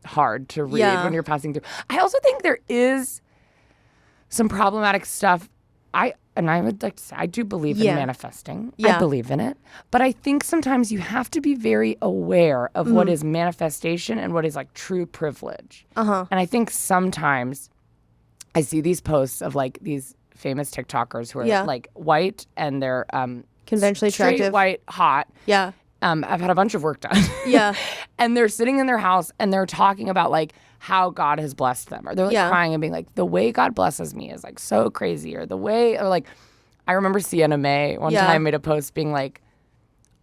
[SPEAKER 1] hard to read when you're passing through. I also think there is some problematic stuff. I would like to say, I do believe in manifesting. I believe in it. But I think sometimes you have to be very aware of what is manifestation and what is like true privilege. And I think sometimes I see these posts of like these famous TikTokers who are like white and they're
[SPEAKER 2] conventionally
[SPEAKER 1] straight,
[SPEAKER 2] attractive,
[SPEAKER 1] white, hot.
[SPEAKER 2] Yeah.
[SPEAKER 1] I've had a bunch of work done.
[SPEAKER 2] Yeah.
[SPEAKER 1] And they're sitting in their house and they're talking about like how God has blessed them. Or they're like crying and being like, the way God blesses me is like so crazy. Or the way, or like, I remember Sienna May one time made a post being like,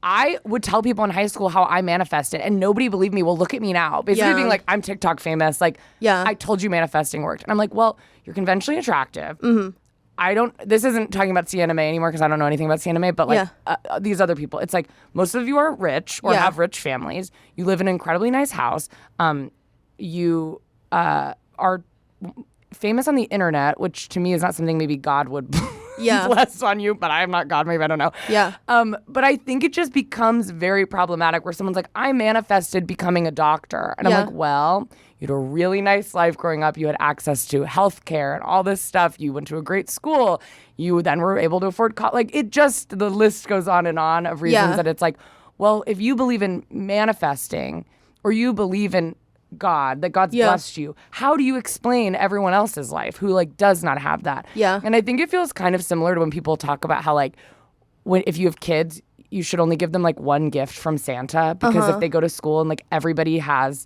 [SPEAKER 1] I would tell people in high school how I manifested and nobody believed me. Well, look at me now. Basically being like, I'm TikTok famous. Like, I told you manifesting worked. And I'm like, well, you're conventionally attractive. This isn't talking about Sienna May anymore because I don't know anything about Sienna May, but like these other people, it's like most of you are rich or have rich families. You live in an incredibly nice house. You are famous on the internet, which to me is not something maybe God would bless on you, but I am not God. Maybe I don't know.
[SPEAKER 2] Yeah.
[SPEAKER 1] But I think it just becomes very problematic where someone's like, I manifested becoming a doctor. And I'm like, well, you had a really nice life growing up. You had access to healthcare and all this stuff. You went to a great school. You then were able to afford college. Like it just, the list goes on of reasons that it's like, well, if you believe in manifesting or you believe in God, that God's blessed you, how do you explain everyone else's life who like does not have that?
[SPEAKER 2] Yeah.
[SPEAKER 1] And I think it feels kind of similar to when people talk about how like if you have kids, you should only give them like one gift from Santa because if they go to school and like everybody has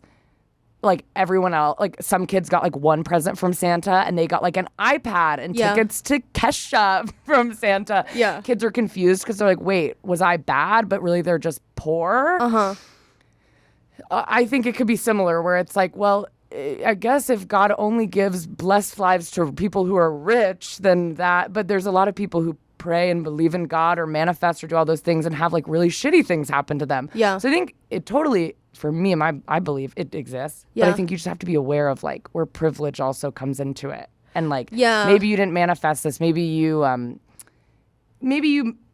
[SPEAKER 1] like everyone else, like some kids got like one present from Santa and they got like an iPad and tickets to Kesha from Santa.
[SPEAKER 2] Yeah.
[SPEAKER 1] Kids are confused because they're like, wait, was I bad? But really they're just poor. I think it could be similar where it's like, well, I guess if God only gives blessed lives to people who are rich, then that, but there's a lot of people who pray and believe in God or manifest or do all those things and have like really shitty things happen to them.
[SPEAKER 2] Yeah.
[SPEAKER 1] So I think it totally, for me, I believe it exists.
[SPEAKER 2] Yeah.
[SPEAKER 1] But I think you just have to be aware of like where privilege also comes into it. And like, maybe you didn't manifest this. Maybe you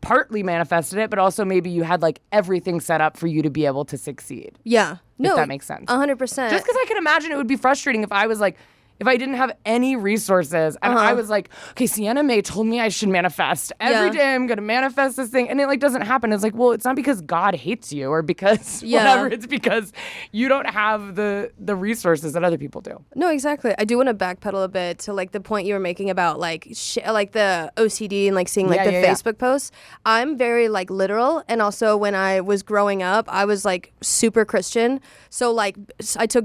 [SPEAKER 1] partly manifested it, but also maybe you had like everything set up for you to be able to succeed.
[SPEAKER 2] Yeah. No,
[SPEAKER 1] if that makes sense.
[SPEAKER 2] 100%.
[SPEAKER 1] Just because I can imagine it would be frustrating if I was like, if I didn't have any resources and I was like, okay, Sienna May told me I should manifest. Every day I'm going to manifest this thing. And it like doesn't happen. It's like, well, it's not because God hates you or because whatever. It's because you don't have the resources that other people do.
[SPEAKER 2] No, exactly. I do want to backpedal a bit to like the point you were making about like like the OCD and like seeing like the Facebook posts. I'm very like literal. And also when I was growing up, I was like super Christian. So like I took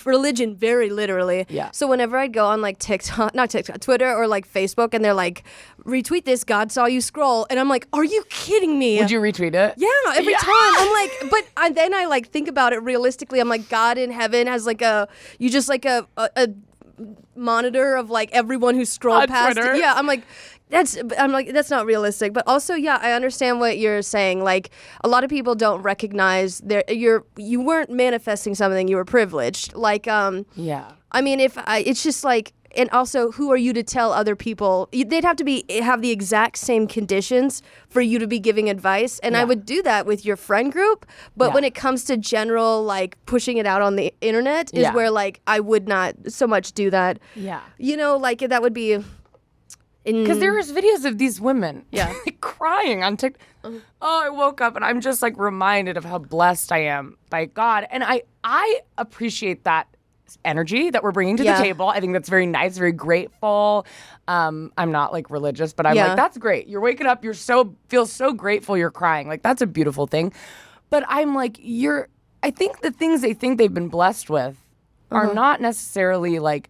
[SPEAKER 2] religion very literally. Yeah. So whenever I'd go on like Twitter or like Facebook and they're like, retweet this, God saw you scroll. And I'm like, are you kidding me?
[SPEAKER 1] Would you retweet it?
[SPEAKER 2] Yeah, every time. I'm like, but then I like think about it realistically. I'm like, God in heaven has like a monitor of like everyone who scrolled past
[SPEAKER 1] Twitter.
[SPEAKER 2] it. Yeah, I'm like, that's not realistic. But also, yeah, I understand what you're saying. Like a lot of people don't recognize you weren't manifesting something, you were privileged. Like I mean, it's just like, and also, who are you to tell other people? They'd have to have the exact same conditions for you to be giving advice. And I would do that with your friend group. But when it comes to general, like, pushing it out on the internet is where, like, I would not so much do that.
[SPEAKER 1] Yeah.
[SPEAKER 2] You know, like, that would be...
[SPEAKER 1] Because there's videos of these women like, crying on TikTok. Oh, I woke up and I'm just like reminded of how blessed I am by God. And I appreciate that energy that we're bringing to the table. I think that's very nice, very grateful. I'm not like religious, but I'm like, that's great. You're waking up, feel so grateful you're crying. Like that's a beautiful thing. But I'm like, I think the things they think they've been blessed with are not necessarily like,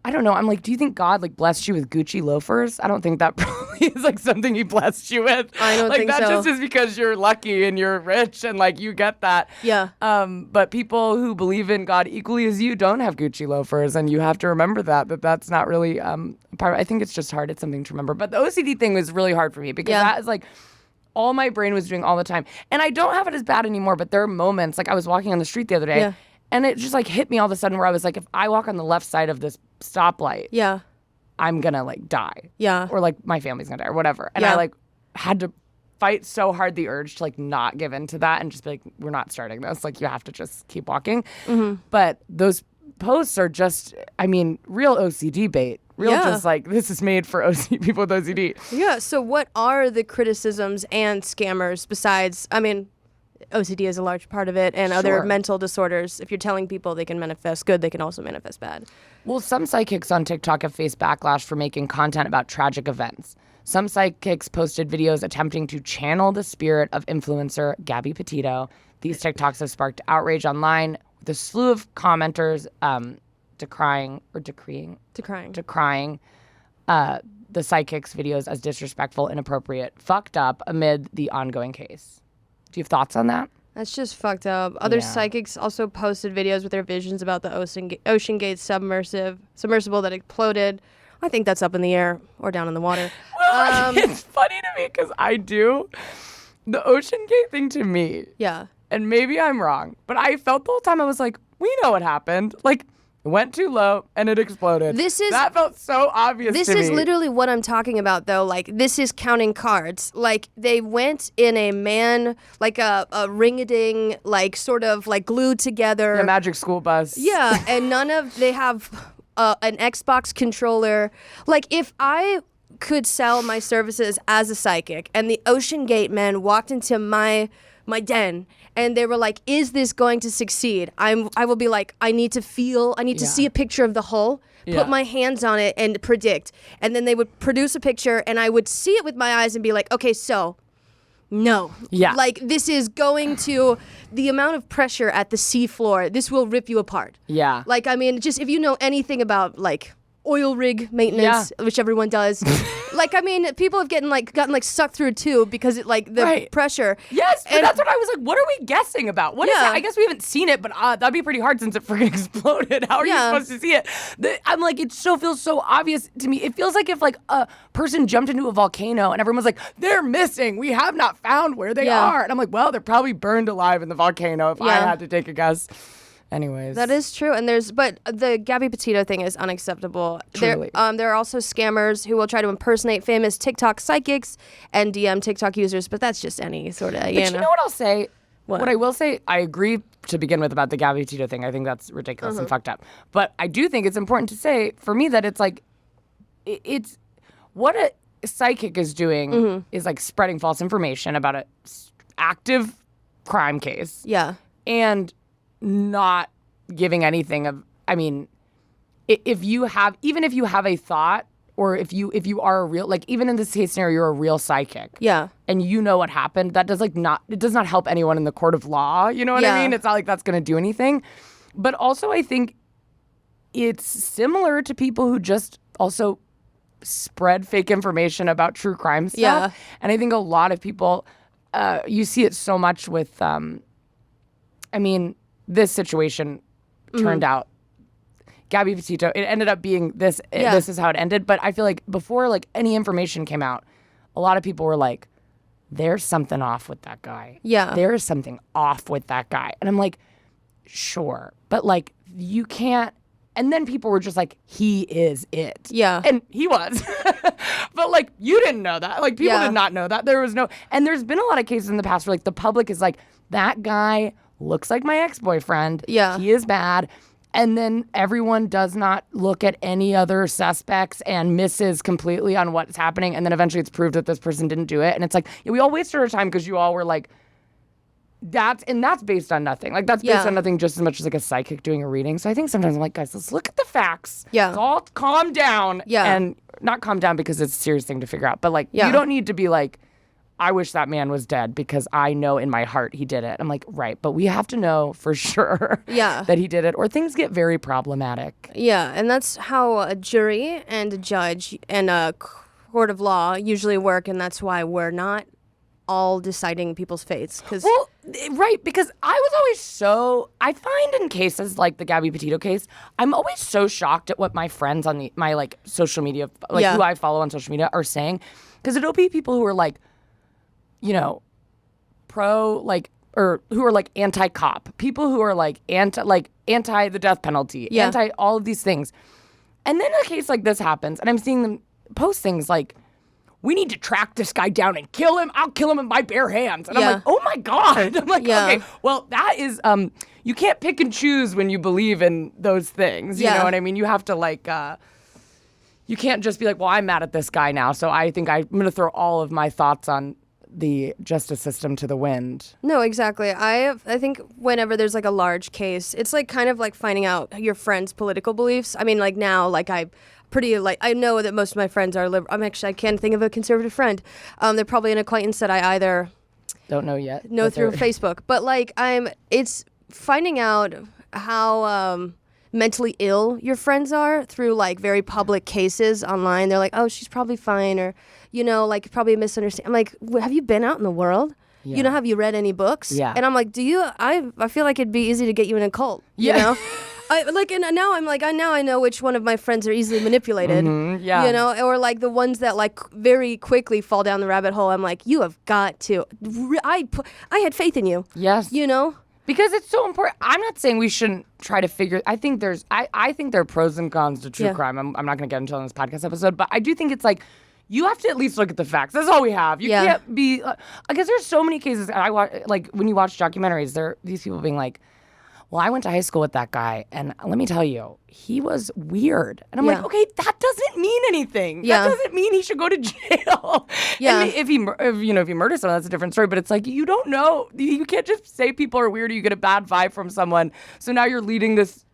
[SPEAKER 1] I don't know. I'm like, do you think God like blessed you with Gucci loafers? I don't think that probably is like something he blessed you with.
[SPEAKER 2] I don't think so.
[SPEAKER 1] That just is because you're lucky and you're rich and like you get that.
[SPEAKER 2] Yeah.
[SPEAKER 1] But people who believe in God equally as you don't have Gucci loafers, and you have to remember that's not really part. I think it's just hard. It's something to remember. But the OCD thing was really hard for me because that is like all my brain was doing all the time, and I don't have it as bad anymore. But there are moments like I was walking on the street the other day. Yeah. And it just like hit me all of a sudden where I was like, if I walk on the left side of this stoplight, I'm gonna like die. Yeah. Or like my family's gonna die or whatever. And I like had to fight so hard the urge to like not give in to that and just be like, we're not starting this. Like you have to just keep walking. Mm-hmm. But those posts are just, I mean, real OCD bait. Just like, this is made for people with OCD.
[SPEAKER 2] Yeah. So what are the criticisms and scammers besides, I mean, OCD is a large part of it, and other mental disorders. If you're telling people they can manifest good, they can also manifest bad.
[SPEAKER 1] Well, some psychics on TikTok have faced backlash for making content about tragic events. Some psychics posted videos attempting to channel the spirit of influencer Gabby Petito. These TikToks have sparked outrage online, with a slew of commenters decrying the psychics' videos as disrespectful, inappropriate, fucked up amid the ongoing case. Do you have thoughts on that?
[SPEAKER 2] That's just fucked up. Other psychics also posted videos with their visions about the Ocean Gate submersible that exploded. I think that's up in the air or down in the water.
[SPEAKER 1] Well, it's funny to me because I do. The Ocean Gate thing to me. Yeah. And maybe I'm wrong, but I felt the whole time I was like, we know what happened. Like, it went too low and it exploded. That felt so obvious to me.
[SPEAKER 2] This is literally what I'm talking about, though. Like, this is counting cards. Like, they went in a ring-a-ding, like, sort of, like, glued together.
[SPEAKER 1] A magic school bus.
[SPEAKER 2] Yeah, and they have an Xbox controller. Like, if I could sell my services as a psychic and the Ocean Gate men walked into my den and they were like, is this going to succeed? I will be like, I need to see a picture of the hull, put my hands on it and predict. And then they would produce a picture and I would see it with my eyes and be like, okay, so no. Yeah. Like, this is going to, the amount of pressure at the sea floor, this will rip you apart. Yeah. Like, I mean, just if you know anything about like oil rig maintenance, which everyone does. Like, I mean, people have gotten sucked through too because it the pressure.
[SPEAKER 1] Yes, but that's what I was like, what are we guessing about? What is that? I guess we haven't seen it, but that'd be pretty hard since it freaking exploded. How are you supposed to see it? I'm like, it so feels so obvious to me. It feels like if like a person jumped into a volcano and everyone was like, they're missing. We have not found where they are. And I'm like, well, they're probably burned alive in the volcano if I had to take a guess. Anyways.
[SPEAKER 2] That is true. But the Gabby Petito thing is unacceptable.
[SPEAKER 1] Truly.
[SPEAKER 2] There are also scammers who will try to impersonate famous TikTok psychics and DM TikTok users, but that's just any sort of,
[SPEAKER 1] you know what I'll say? What I will say, I agree to begin with about the Gabby Petito thing. I think that's ridiculous and fucked up. But I do think it's important to say, for me, that it's like, it's what a psychic is doing is like spreading false information about an active crime case. Yeah. And not giving anything of, I mean, even if you have a thought, or if you are a real, like, even in this case scenario, you're a real psychic. Yeah. And you know what happened, that does it does not help anyone in the court of law. You know what I mean? It's not like that's going to do anything. But also I think it's similar to people who just also spread fake information about true crime stuff. Yeah. And I think a lot of people, you see it so much with, this situation turned out, Gabby Petito, it ended up being this. This is how it ended. But I feel like before like any information came out, a lot of people were like, there's something off with that guy. Yeah. There is something off with that guy. And I'm like, sure. But like, you can't. And then people were just like, he is it. Yeah. And he was. But like, you didn't know that. Like, people did not know that. And there's been a lot of cases in the past where like the public is like, that guy looks like my ex-boyfriend. Yeah. He is bad. And then everyone does not look at any other suspects and misses completely on what's happening. And then eventually it's proved that this person didn't do it. And it's like, we all wasted our time because you all were like, that's based on nothing. Like, that's based on nothing just as much as like a psychic doing a reading. So I think sometimes I'm like, guys, let's look at the facts.
[SPEAKER 2] Yeah.
[SPEAKER 1] Let's all calm down.
[SPEAKER 2] Yeah.
[SPEAKER 1] And not calm down because it's a serious thing to figure out. But like, you don't need to be like, I wish that man was dead because I know in my heart he did it. I'm like, right, but we have to know for sure that he did it, or things get very problematic.
[SPEAKER 2] Yeah, and that's how a jury and a judge and a court of law usually work, and that's why we're not all deciding people's fates.
[SPEAKER 1] Well, right, because I find in cases like the Gabby Petito case, I'm always so shocked at what my friends on my like social media, like who I follow on social media are saying, because it'll be people who are like, you know, pro, like, or who are like anti-cop, people who are like anti the death penalty, anti all of these things. And then a case like this happens, and I'm seeing them post things like, we need to track this guy down and kill him. I'll kill him with my bare hands. And I'm like, oh my God. I'm like, okay, well, that is, you can't pick and choose when you believe in those things. You know what I mean? You have to like, you can't just be like, well, I'm mad at this guy now, so I think I'm going to throw all of my thoughts on the justice system to the wind. No,
[SPEAKER 2] exactly. I think whenever there's like a large case, it's like kind of like finding out your friend's political beliefs. I mean, like now, like I know that most of my friends are liberal. I can't think of a conservative friend. They're probably an acquaintance that I either
[SPEAKER 1] don't know yet.
[SPEAKER 2] Know through Facebook. But like it's finding out how mentally ill your friends are through like very public cases online. They're like, oh, she's probably fine, or you know, like probably a misunderstanding. I'm like, have you been out in the world? You know, have you read any books?
[SPEAKER 1] Yeah.
[SPEAKER 2] And I'm like, I feel like it'd be easy to get you in a cult. You know? And now I'm like, now I know which one of my friends are easily manipulated. You know, or like the ones that like very quickly fall down the rabbit hole. I'm like, you have got to. I had faith in you.
[SPEAKER 1] Yes.
[SPEAKER 2] You know?
[SPEAKER 1] Because it's so important. I'm not saying we shouldn't try to figure. I think there are pros and cons to true crime. I'm not going to get into it on this podcast episode, but I do think it's like, you have to at least look at the facts. That's all we have. You can't be, because there's so many cases. And I watch, like when you watch documentaries, there are these people being like, well, I went to high school with that guy, and let me tell you, he was weird. And I'm like, okay, that doesn't mean anything. That doesn't mean he should go to jail. Yeah. And if he murders someone, that's a different story. But it's like, you don't know. You can't just say people are weird or you get a bad vibe from someone. So now you're leading this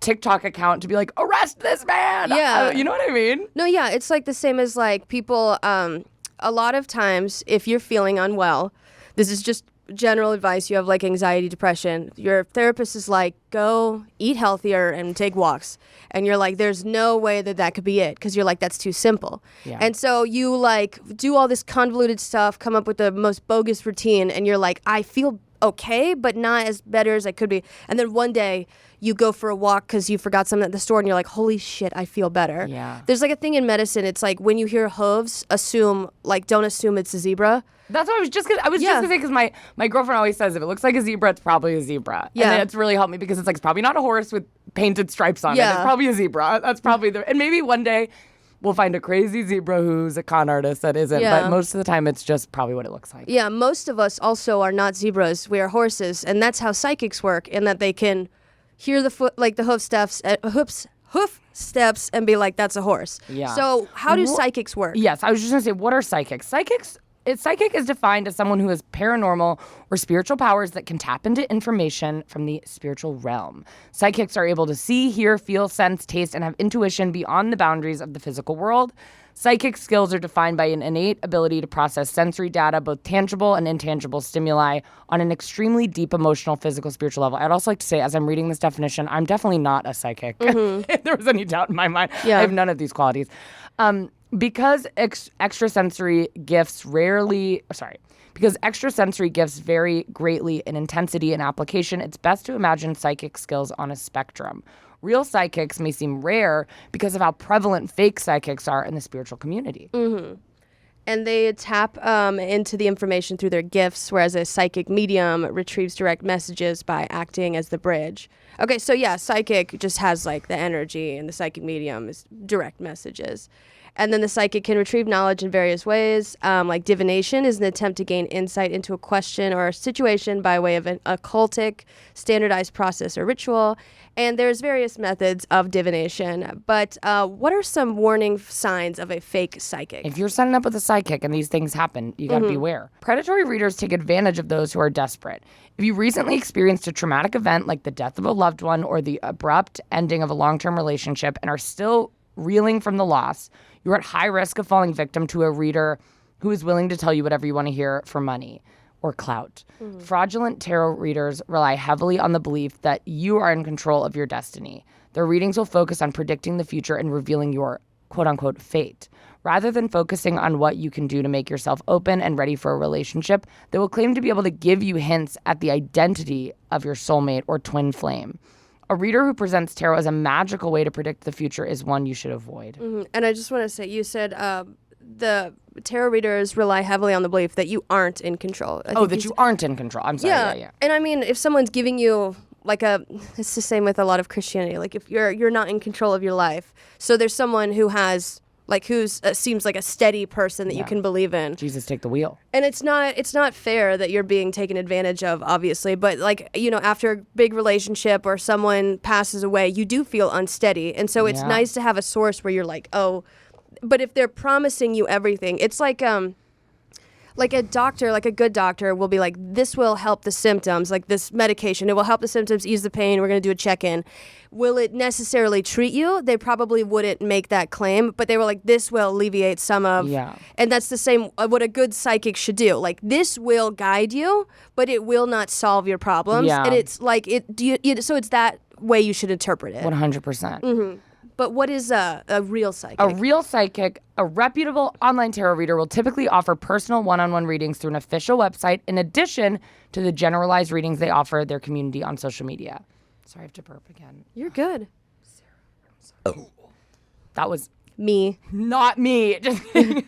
[SPEAKER 1] TikTok account to be like, arrest this man.
[SPEAKER 2] Yeah.
[SPEAKER 1] You know what I mean?
[SPEAKER 2] No, yeah. It's like the same as like people, a lot of times if you're feeling unwell, this is just general advice, you have like anxiety, depression, your therapist is like, go eat healthier and take walks. And you're like, there's no way that could be it. Because you're like, that's too simple. Yeah. And so you like do all this convoluted stuff, come up with the most bogus routine. And you're like, I feel okay, but not as better as I could be. And then one day you go for a walk because you forgot something at the store and you're like, holy shit, I feel better.
[SPEAKER 1] Yeah.
[SPEAKER 2] There's like a thing in medicine. It's like when you hear hooves, don't assume it's a zebra.
[SPEAKER 1] That's what I was just gonna say, because my girlfriend always says if it looks like a zebra, it's probably a zebra. Yeah. And it's really helped me because it's like, it's probably not a horse with painted stripes on it. It's probably a zebra. That's probably and maybe one day we'll find a crazy zebra who's a con artist that isn't. Yeah. But most of the time it's just probably what it looks like.
[SPEAKER 2] Yeah, most of us also are not zebras. We are horses. And that's how psychics work, in that they can hear the hoof steps and be like, that's a horse. Yeah. So how do psychics work?
[SPEAKER 1] Yes, I was just gonna say, what are psychics? Psychic is defined as someone who has paranormal or spiritual powers that can tap into information from the spiritual realm. Psychics are able to see, hear, feel, sense, taste, and have intuition beyond the boundaries of the physical world. Psychic skills are defined by an innate ability to process sensory data, both tangible and intangible stimuli, on an extremely deep emotional, physical, spiritual level. I'd also like to say, as I'm reading this definition, I'm definitely not a psychic. Mm-hmm. If there was any doubt in my mind, I have none of these qualities. Because extrasensory gifts vary greatly in intensity and application, it's best to imagine psychic skills on a spectrum. Real psychics may seem rare because of how prevalent fake psychics are in the spiritual community.
[SPEAKER 2] Mm-hmm. And they tap into the information through their gifts, whereas a psychic medium retrieves direct messages by acting as the bridge. Okay, so psychic just has like the energy, and the psychic medium is direct messages. And then the psychic can retrieve knowledge in various ways. Like divination is an attempt to gain insight into a question or a situation by way of an occultic, standardized process or ritual. And there's various methods of divination. But what are some warning signs of a fake psychic?
[SPEAKER 1] If you're signing up with a psychic and these things happen, you got to beware. Predatory readers take advantage of those who are desperate. If you recently experienced a traumatic event like the death of a loved one or the abrupt ending of a long-term relationship and are still reeling from the loss, you're at high risk of falling victim to a reader who is willing to tell you whatever you want to hear for money or clout. Fraudulent tarot readers rely heavily on the belief that you are in control of your destiny. Their readings will focus on predicting the future and revealing your quote-unquote fate. Rather than focusing on what you can do to make yourself open and ready for a relationship, they will claim to be able to give you hints at the identity of your soulmate or twin flame. A reader who presents tarot as a magical way to predict the future is one you should avoid.
[SPEAKER 2] And I just want to say, you said the tarot readers rely heavily on the belief that you aren't in control.
[SPEAKER 1] That you aren't in control. I'm sorry. Yeah.
[SPEAKER 2] And I mean, if someone's giving you it's the same with a lot of Christianity. Like if you're not in control of your life, so there's someone who has who's seems like a steady person that you can believe in.
[SPEAKER 1] Jesus, take the wheel.
[SPEAKER 2] And it's not fair that you're being taken advantage of, obviously. But after a big relationship or someone passes away, you do feel unsteady, and so it's nice to have a source where you're like, oh. But if they're promising you everything, it's like a doctor, like a good doctor will be like, this will help the symptoms, like this medication, it will help the symptoms, ease the pain, we're going to do a check-in. Will it necessarily treat you? They probably wouldn't make that claim, but they were like, this will alleviate some of, and that's the same, what a good psychic should do. Like, this will guide you, but it will not solve your problems. And it's like, so it's that way you should interpret it.
[SPEAKER 1] 100%.
[SPEAKER 2] But what is a real psychic?
[SPEAKER 1] A real psychic, a reputable online tarot reader, will typically offer personal one-on-one readings through an official website in addition to the generalized readings they offer their community on social media. Sorry, I have to burp again.
[SPEAKER 2] You're good.
[SPEAKER 1] Sarah, I'm sorry. That was
[SPEAKER 2] me.
[SPEAKER 1] Not me. Just kidding.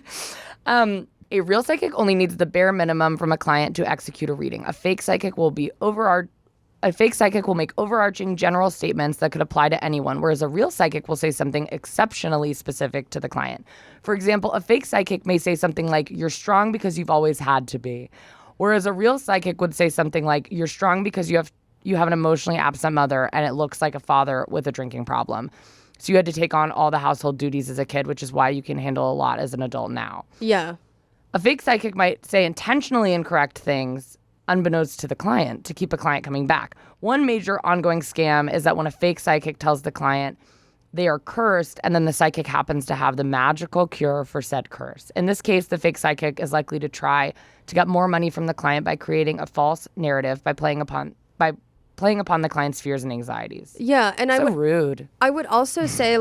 [SPEAKER 1] A real psychic only needs the bare minimum from a client to execute a reading. A fake psychic will make overarching general statements that could apply to anyone, whereas a real psychic will say something exceptionally specific to the client. For example, a fake psychic may say something like, you're strong because you've always had to be. Whereas a real psychic would say something like, you're strong because you have an emotionally absent mother and it looks like a father with a drinking problem. So you had to take on all the household duties as a kid, which is why you can handle a lot as an adult now.
[SPEAKER 2] Yeah.
[SPEAKER 1] A fake psychic might say intentionally incorrect things unbeknownst to the client to keep a client coming back. One major ongoing scam is that when a fake psychic tells the client they are cursed and then the psychic happens to have the magical cure for said curse. In this case, the fake psychic is likely to try to get more money from the client by creating a false narrative by playing upon the client's fears and anxieties.
[SPEAKER 2] Yeah, and
[SPEAKER 1] rude.
[SPEAKER 2] I would also say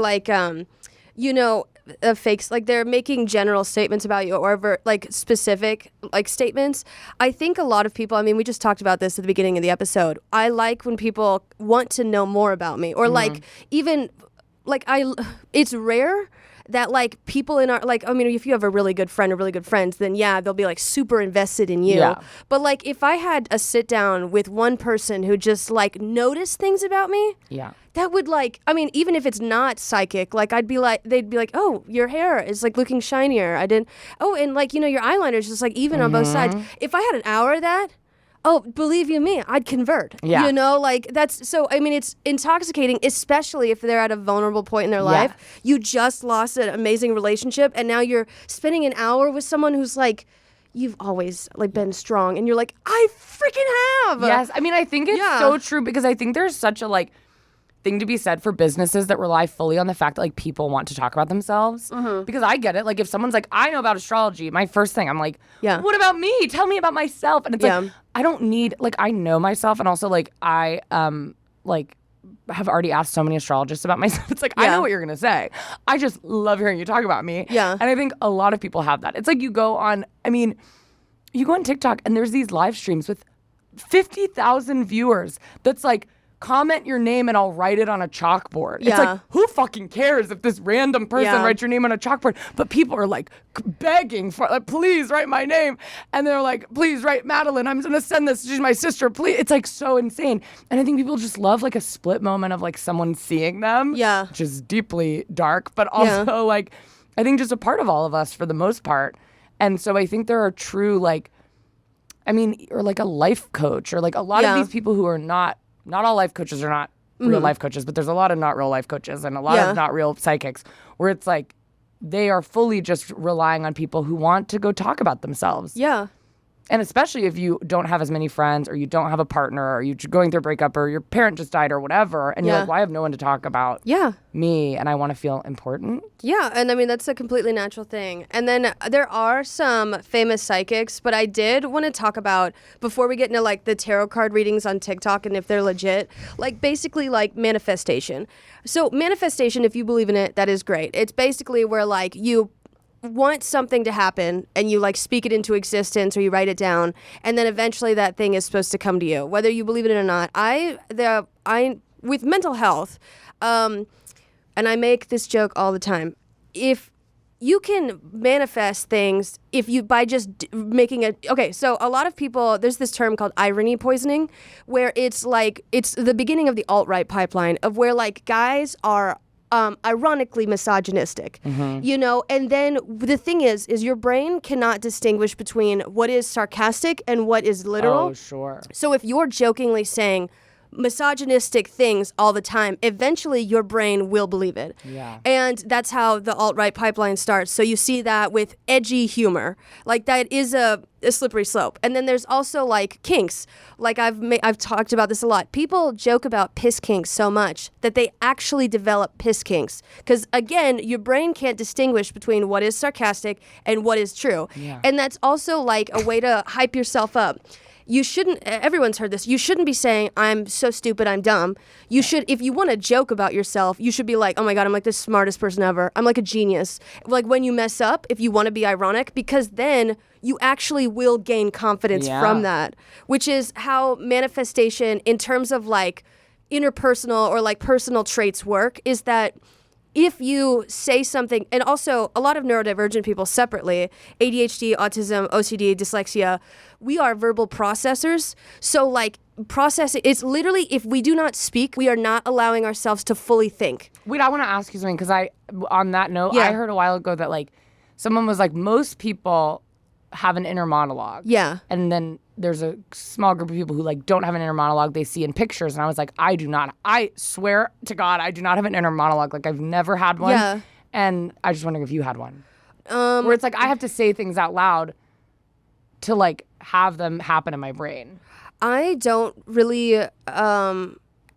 [SPEAKER 2] fakes, like they're making general statements about you or specific statements. I think a lot of people, we just talked about this at the beginning of the episode. I like when people want to know more about me or it's rare that people in our if you have a really good friend or really good friends, then they'll be super invested in you. Yeah. But if I had a sit down with one person who just noticed things about me, that would even if it's not psychic, they'd be like, oh, your hair is looking shinier. And your eyeliner is just even on both sides. If I had an hour of that, oh, believe you me, I'd convert. Yeah. That's so, it's intoxicating, especially if they're at a vulnerable point in their life. You just lost an amazing relationship, and now you're spending an hour with someone who's you've always been strong, and you're like, I freaking have.
[SPEAKER 1] Yes, I think it's so true because I think there's such a thing to be said for businesses that rely fully on the fact that people want to talk about themselves. Because I get it. If someone's I know about astrology, my first thing I'm what about me? Tell me about myself. And it's I don't need I know myself, and also I have already asked so many astrologists about myself. It's I know what you're gonna say. I just love hearing you talk about me. Yeah. And I think a lot of people have that. It's you go on TikTok and there's these live streams with 50,000 viewers that's comment your name and I'll write it on a chalkboard. Yeah. It's who fucking cares if this random person writes your name on a chalkboard? But people are begging for, please write my name. And they're please write Madeline. I'm going to send this to my sister. Please. It's so insane. And I think people just love a split moment of someone seeing them. Yeah. Which is deeply dark, but also I think just a part of all of us for the most part. And so I think there are true, like, I mean, or like a life coach, or like a lot of these people who are not all life coaches are not real life coaches, but there's a lot of not real life coaches and a lot of not real psychics where it's like they are fully just relying on people who want to go talk about themselves.
[SPEAKER 2] Yeah.
[SPEAKER 1] And especially if you don't have as many friends, or you don't have a partner, or you're going through a breakup, or your parent just died or whatever, and you're like, well, I have no one to talk about me, and I want to feel important.
[SPEAKER 2] Yeah, and I mean, that's a completely natural thing. And then there are some famous psychics, but I did want to talk about, before we get into like the tarot card readings on TikTok and if they're legit, like basically like manifestation. So manifestation, if you believe in it, that is great. It's basically where like you want something to happen and you like speak it into existence, or you write it down, and then eventually that thing is supposed to come to you, whether you believe in it or not. I with mental health, and I make this joke all the time, if you can manifest things if you by just making a so a lot of people, there's this term called irony poisoning, where it's like it's the beginning of the alt-right pipeline of where like guys are ironically misogynistic, you know, and then the thing is your brain cannot distinguish between what is sarcastic and what is literal.
[SPEAKER 1] Oh, sure.
[SPEAKER 2] So if you're jokingly saying misogynistic things all the time, eventually your brain will believe it.
[SPEAKER 1] Yeah.
[SPEAKER 2] And that's how the alt-right pipeline starts. So you see that with edgy humor. Like that is a slippery slope. And then there's also like kinks. Like I've talked about this a lot. People joke about piss kinks so much that they actually develop piss kinks. Because again, your brain can't distinguish between what is sarcastic and what is true.
[SPEAKER 1] Yeah.
[SPEAKER 2] And that's also like a way to hype yourself up. You shouldn't, everyone's heard this, you shouldn't be saying, I'm so stupid, I'm dumb. You should, if you want to joke about yourself, you should be like, oh my God, I'm like the smartest person ever. I'm like a genius. Like when you mess up, if you want to be ironic, because then you actually will gain confidence from that, which is how manifestation in terms of like interpersonal or like personal traits work, is that if you say something, and also a lot of neurodivergent people separately, ADHD, autism, OCD, dyslexia, we are verbal processors. So like processing, it's literally, if we do not speak, we are not allowing ourselves to fully think.
[SPEAKER 1] Wait, I want to ask you something, because on that note, I heard a while ago that like someone was like, most people have an inner monologue.
[SPEAKER 2] Yeah.
[SPEAKER 1] And then there's a small group of people who like don't have an inner monologue they see in pictures. And I was like, I do not. I swear to God, I do not have an inner monologue. Like I've never had one.
[SPEAKER 2] Yeah.
[SPEAKER 1] And I just wondering if you had one. Where it's like I have to say things out loud to like have them happen in my brain.
[SPEAKER 2] I don't really, I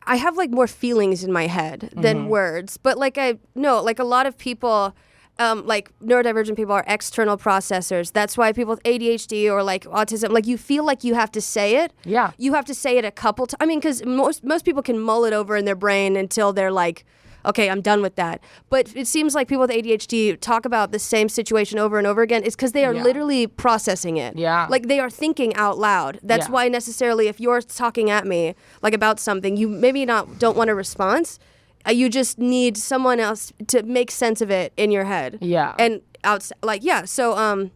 [SPEAKER 2] have like more feelings in my head than words. But like a lot of people, like neurodivergent people are external processors. That's why people with ADHD or like autism, like you feel like you have to say it.
[SPEAKER 1] Yeah.
[SPEAKER 2] You have to say it a couple times. I mean, because most people can mull it over in their brain until they're like, okay, I'm done with that. But it seems like people with ADHD talk about the same situation over and over again. It's because they are literally processing it.
[SPEAKER 1] Yeah.
[SPEAKER 2] Like they are thinking out loud. That's why necessarily if you're talking at me like about something, you maybe don't want a response. You just need someone else to make sense of it in your head.
[SPEAKER 1] Yeah.
[SPEAKER 2] And so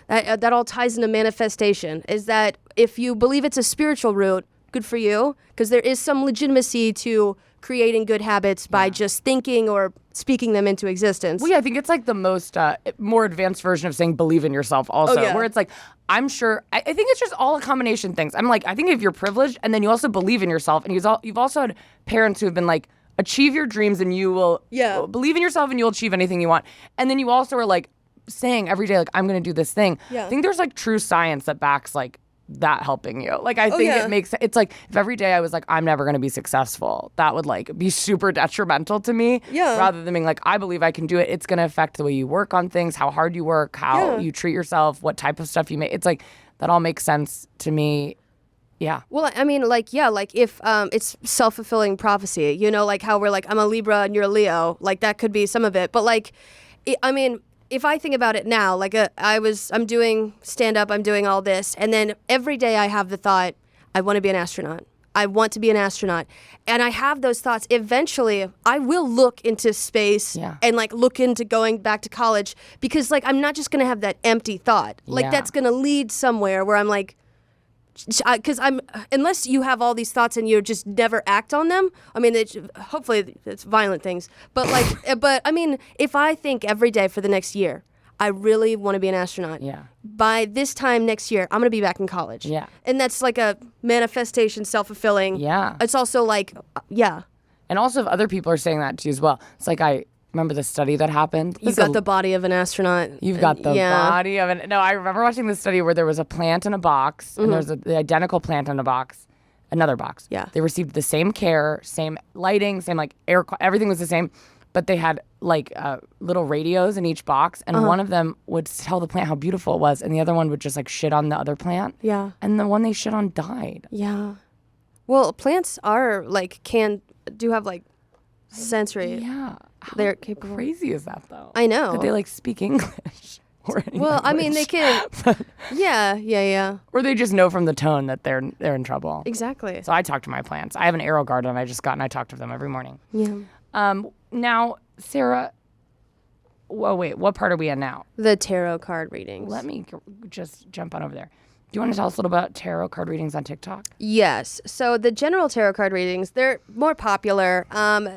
[SPEAKER 2] that all ties into manifestation, is that if you believe it's a spiritual route, good for you, because there is some legitimacy to creating good habits by just thinking or speaking them into existence.
[SPEAKER 1] Well, yeah, I think it's like the most more advanced version of saying believe in yourself also, where it's like, I'm sure, I think it's just all a combination of things. I'm like, I think if you're privileged and then you also believe in yourself, and you've also had parents who have been like, achieve your dreams and you will believe in yourself and you'll achieve anything you want. And then you also are like saying every day, like, I'm going to do this thing. Yeah. I think there's like true science that backs like that helping you. Like, I think it makes, it's like if every day I was like, I'm never going to be successful, that would like be super detrimental to me. Yeah. Rather than being like, I believe I can do it. It's going to affect the way you work on things, how hard you work, how you treat yourself, what type of stuff you make. It's like, that all makes sense to me. Yeah. Well,
[SPEAKER 2] I mean, like, like if it's self-fulfilling prophecy, you know, like how we're like, I'm a Libra and you're a Leo, like that could be some of it. But like, I mean, if I think about it now, like I'm doing stand-up, I'm doing all this, and then every day I have the thought, I want to be an astronaut. I want to be an astronaut. And I have those thoughts. Eventually, I will look into space and like look into going back to college, because like I'm not just going to have that empty thought. Like that's going to lead somewhere where I'm like, because unless you have all these thoughts and you just never act on them. I mean, hopefully it's violent things, but but I mean, if I think every day for the next year, I really want to be an astronaut.
[SPEAKER 1] Yeah.
[SPEAKER 2] By this time next year, I'm going to be back in college.
[SPEAKER 1] Yeah.
[SPEAKER 2] And that's like a manifestation, self-fulfilling.
[SPEAKER 1] Yeah.
[SPEAKER 2] It's also like, yeah.
[SPEAKER 1] And also, if other people are saying that too as well, it's like I remember the study that happened.
[SPEAKER 2] You've got the body of an astronaut.
[SPEAKER 1] You've got the body of an. No, I remember watching this study where there was a plant in a box, and there's the identical plant in a box, another box.
[SPEAKER 2] Yeah.
[SPEAKER 1] They received the same care, same lighting, same like air, everything was the same, but they had like little radios in each box, and one of them would tell the plant how beautiful it was, and the other one would just like shit on the other plant.
[SPEAKER 2] Yeah.
[SPEAKER 1] And the one they shit on died.
[SPEAKER 2] Yeah. Well, plants are like do have like sensory.
[SPEAKER 1] Yeah.
[SPEAKER 2] They're
[SPEAKER 1] How
[SPEAKER 2] capable.
[SPEAKER 1] crazy is that though?
[SPEAKER 2] I know.
[SPEAKER 1] That they like speak English. Or any
[SPEAKER 2] Well, I mean, they
[SPEAKER 1] language.
[SPEAKER 2] can. Yeah.
[SPEAKER 1] Or they just know from the tone that they're in trouble.
[SPEAKER 2] Exactly.
[SPEAKER 1] So I talk to my plants. I have an arrow garden I just got, and I talk to them every morning.
[SPEAKER 2] Yeah.
[SPEAKER 1] Now, Sarah, wait, what part are we in now?
[SPEAKER 2] The tarot card readings.
[SPEAKER 1] Let me just jump on over there. Do you want to tell us a little about tarot card readings on TikTok?
[SPEAKER 2] Yes. So the general tarot card readings, they're more popular.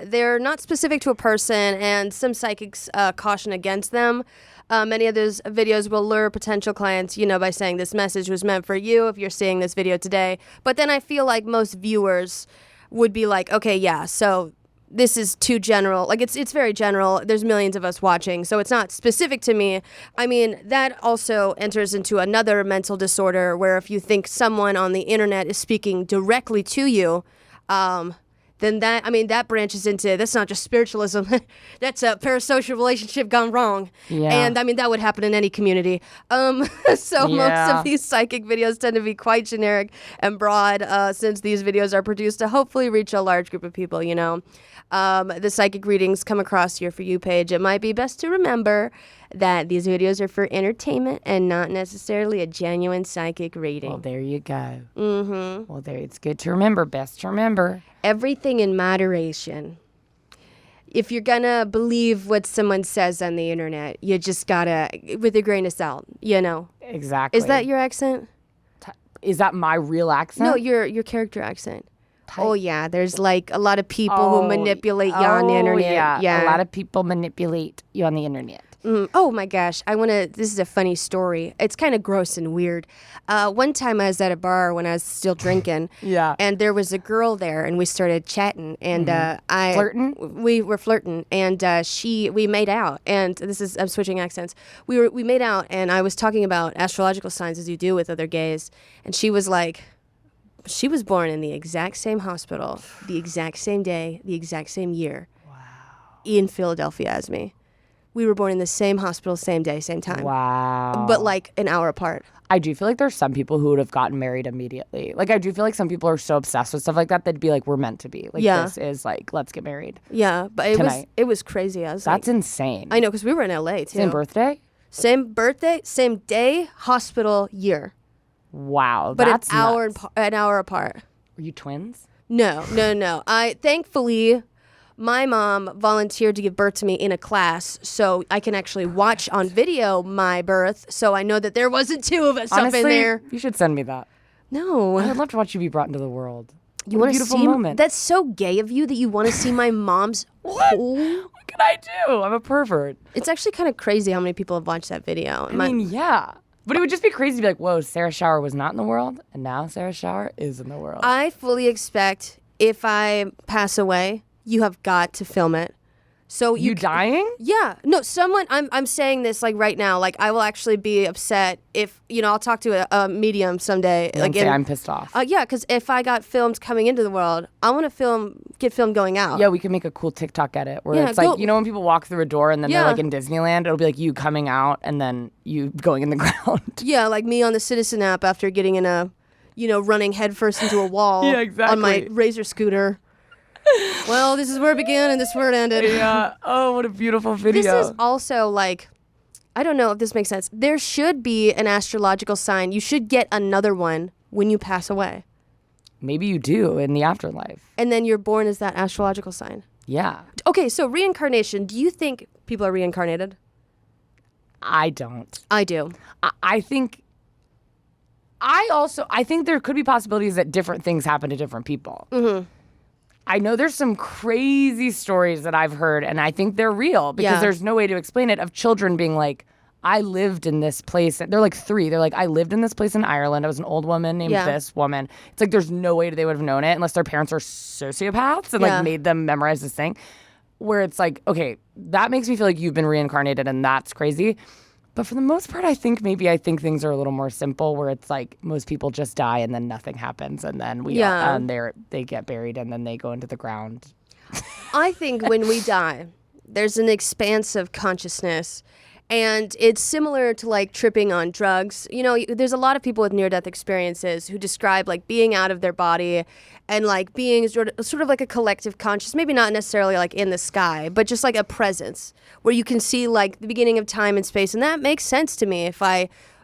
[SPEAKER 2] They're not specific to a person, and some psychics caution against them. Many of those videos will lure potential clients, by saying this message was meant for you if you're seeing this video today. But then I feel like most viewers would be like, okay, yeah, so this is too general. Like, it's very general. There's millions of us watching, so it's not specific to me. I mean, that also enters into another mental disorder where if you think someone on the internet is speaking directly to you, then that branches into, that's not just spiritualism. That's a parasocial relationship gone wrong.
[SPEAKER 1] Yeah.
[SPEAKER 2] And I mean, that would happen in any community. Most of these psychic videos tend to be quite generic and broad, since these videos are produced to hopefully reach a large group of people, The psychic readings come across your For You page. It might be best to remember that these videos are for entertainment and not necessarily a genuine psychic reading.
[SPEAKER 1] Well, there you go. Mm-hmm. Well, it's good to remember. Best to remember.
[SPEAKER 2] Everything in moderation. If you're gonna believe what someone says on the internet, you just gotta, with a grain of salt,
[SPEAKER 1] Exactly.
[SPEAKER 2] Is that your accent?
[SPEAKER 1] Is that my real accent?
[SPEAKER 2] No, your character accent. Oh, yeah. There's like a lot of people who manipulate you on the internet.
[SPEAKER 1] Yeah. A lot of people manipulate you on the internet.
[SPEAKER 2] Oh my gosh, this is a funny story. It's kind of gross and weird. One time I was at a bar when I was still drinking.
[SPEAKER 1] Yeah.
[SPEAKER 2] And there was a girl there and we started chatting and
[SPEAKER 1] Flirting?
[SPEAKER 2] We were flirting and we made out, and I'm switching accents. We made out and I was talking about astrological signs as you do with other gays, and she was like, she was born in the exact same hospital, the exact same day, the exact same year. Wow. In Philadelphia as me. We were born in the same hospital, same day, same time.
[SPEAKER 1] Wow.
[SPEAKER 2] But like an hour apart.
[SPEAKER 1] I do feel like there's some people who would have gotten married immediately. Like, I do feel like some people are so obsessed with stuff like that, they'd be like, we're meant to be. Like, this is like, let's get married.
[SPEAKER 2] Yeah, but it was crazy. I was
[SPEAKER 1] That's insane.
[SPEAKER 2] I know, because we were in LA too.
[SPEAKER 1] Same birthday?
[SPEAKER 2] Same birthday, same day, hospital, year.
[SPEAKER 1] Wow,
[SPEAKER 2] but
[SPEAKER 1] that's
[SPEAKER 2] an hour apart.
[SPEAKER 1] Were you twins?
[SPEAKER 2] No. Thankfully, my mom volunteered to give birth to me in a class, so I can actually watch on video my birth, so I know that there wasn't two of us
[SPEAKER 1] Honestly,
[SPEAKER 2] up in there.
[SPEAKER 1] You should send me that.
[SPEAKER 2] No.
[SPEAKER 1] I'd love to watch you be brought into the world.
[SPEAKER 2] You want to
[SPEAKER 1] beautiful
[SPEAKER 2] see?
[SPEAKER 1] moment.
[SPEAKER 2] That's so gay of you that you want to see my mom's.
[SPEAKER 1] What can I do? I'm a pervert.
[SPEAKER 2] It's actually kind of crazy how many people have watched that video.
[SPEAKER 1] I mean, yeah. But it would just be crazy to be like, whoa, Sarah Shower was not in the world, and now Sarah Shower is in the world.
[SPEAKER 2] I fully expect if I pass away, you have got to film it. So
[SPEAKER 1] you dying?
[SPEAKER 2] Yeah. No, someone, I'm saying this like right now. Like, I will actually be upset if, I'll talk to a medium someday.
[SPEAKER 1] Like, say I'm pissed off.
[SPEAKER 2] Yeah, because if I got filmed coming into the world, I want to get filmed going out.
[SPEAKER 1] Yeah, we can make a cool TikTok edit where it's like, when people walk through a door and then they're like in Disneyland, it'll be like you coming out and then you going in the ground.
[SPEAKER 2] Yeah, like me on the Citizen app after getting in a, running headfirst into a wall on my Razor scooter. Well, this is where it began and this is where it ended.
[SPEAKER 1] Yeah. Oh, what a beautiful video.
[SPEAKER 2] This is also like, I don't know if this makes sense. There should be an astrological sign. You should get another one when you pass away.
[SPEAKER 1] Maybe you do in the afterlife.
[SPEAKER 2] And then you're born as that astrological sign.
[SPEAKER 1] Yeah.
[SPEAKER 2] Okay, so reincarnation. Do you think people are reincarnated?
[SPEAKER 1] I don't.
[SPEAKER 2] I do.
[SPEAKER 1] I think I think there could be possibilities that different things happen to different people. Mm-hmm. I know there's some crazy stories that I've heard, and I think they're real because there's no way to explain it, of children being like, I lived in this place. They're like 3. They're like, I lived in this place in Ireland. I was an old woman named this woman. It's like there's no way they would have known it unless their parents are sociopaths and like made them memorize this thing. Where it's like, okay, that makes me feel like you've been reincarnated and that's crazy. But for the most part, I think things are a little more simple, where it's like most people just die and then nothing happens, and then they get buried and then they go into the ground.
[SPEAKER 2] I think when we die, there's an expanse of consciousness. And it's similar to like tripping on drugs. You know, there's a lot of people with near-death experiences who describe like being out of their body and like being sort of like a collective conscious, maybe not necessarily like in the sky, but just like a presence where you can see like the beginning of time and space. And that makes sense to me.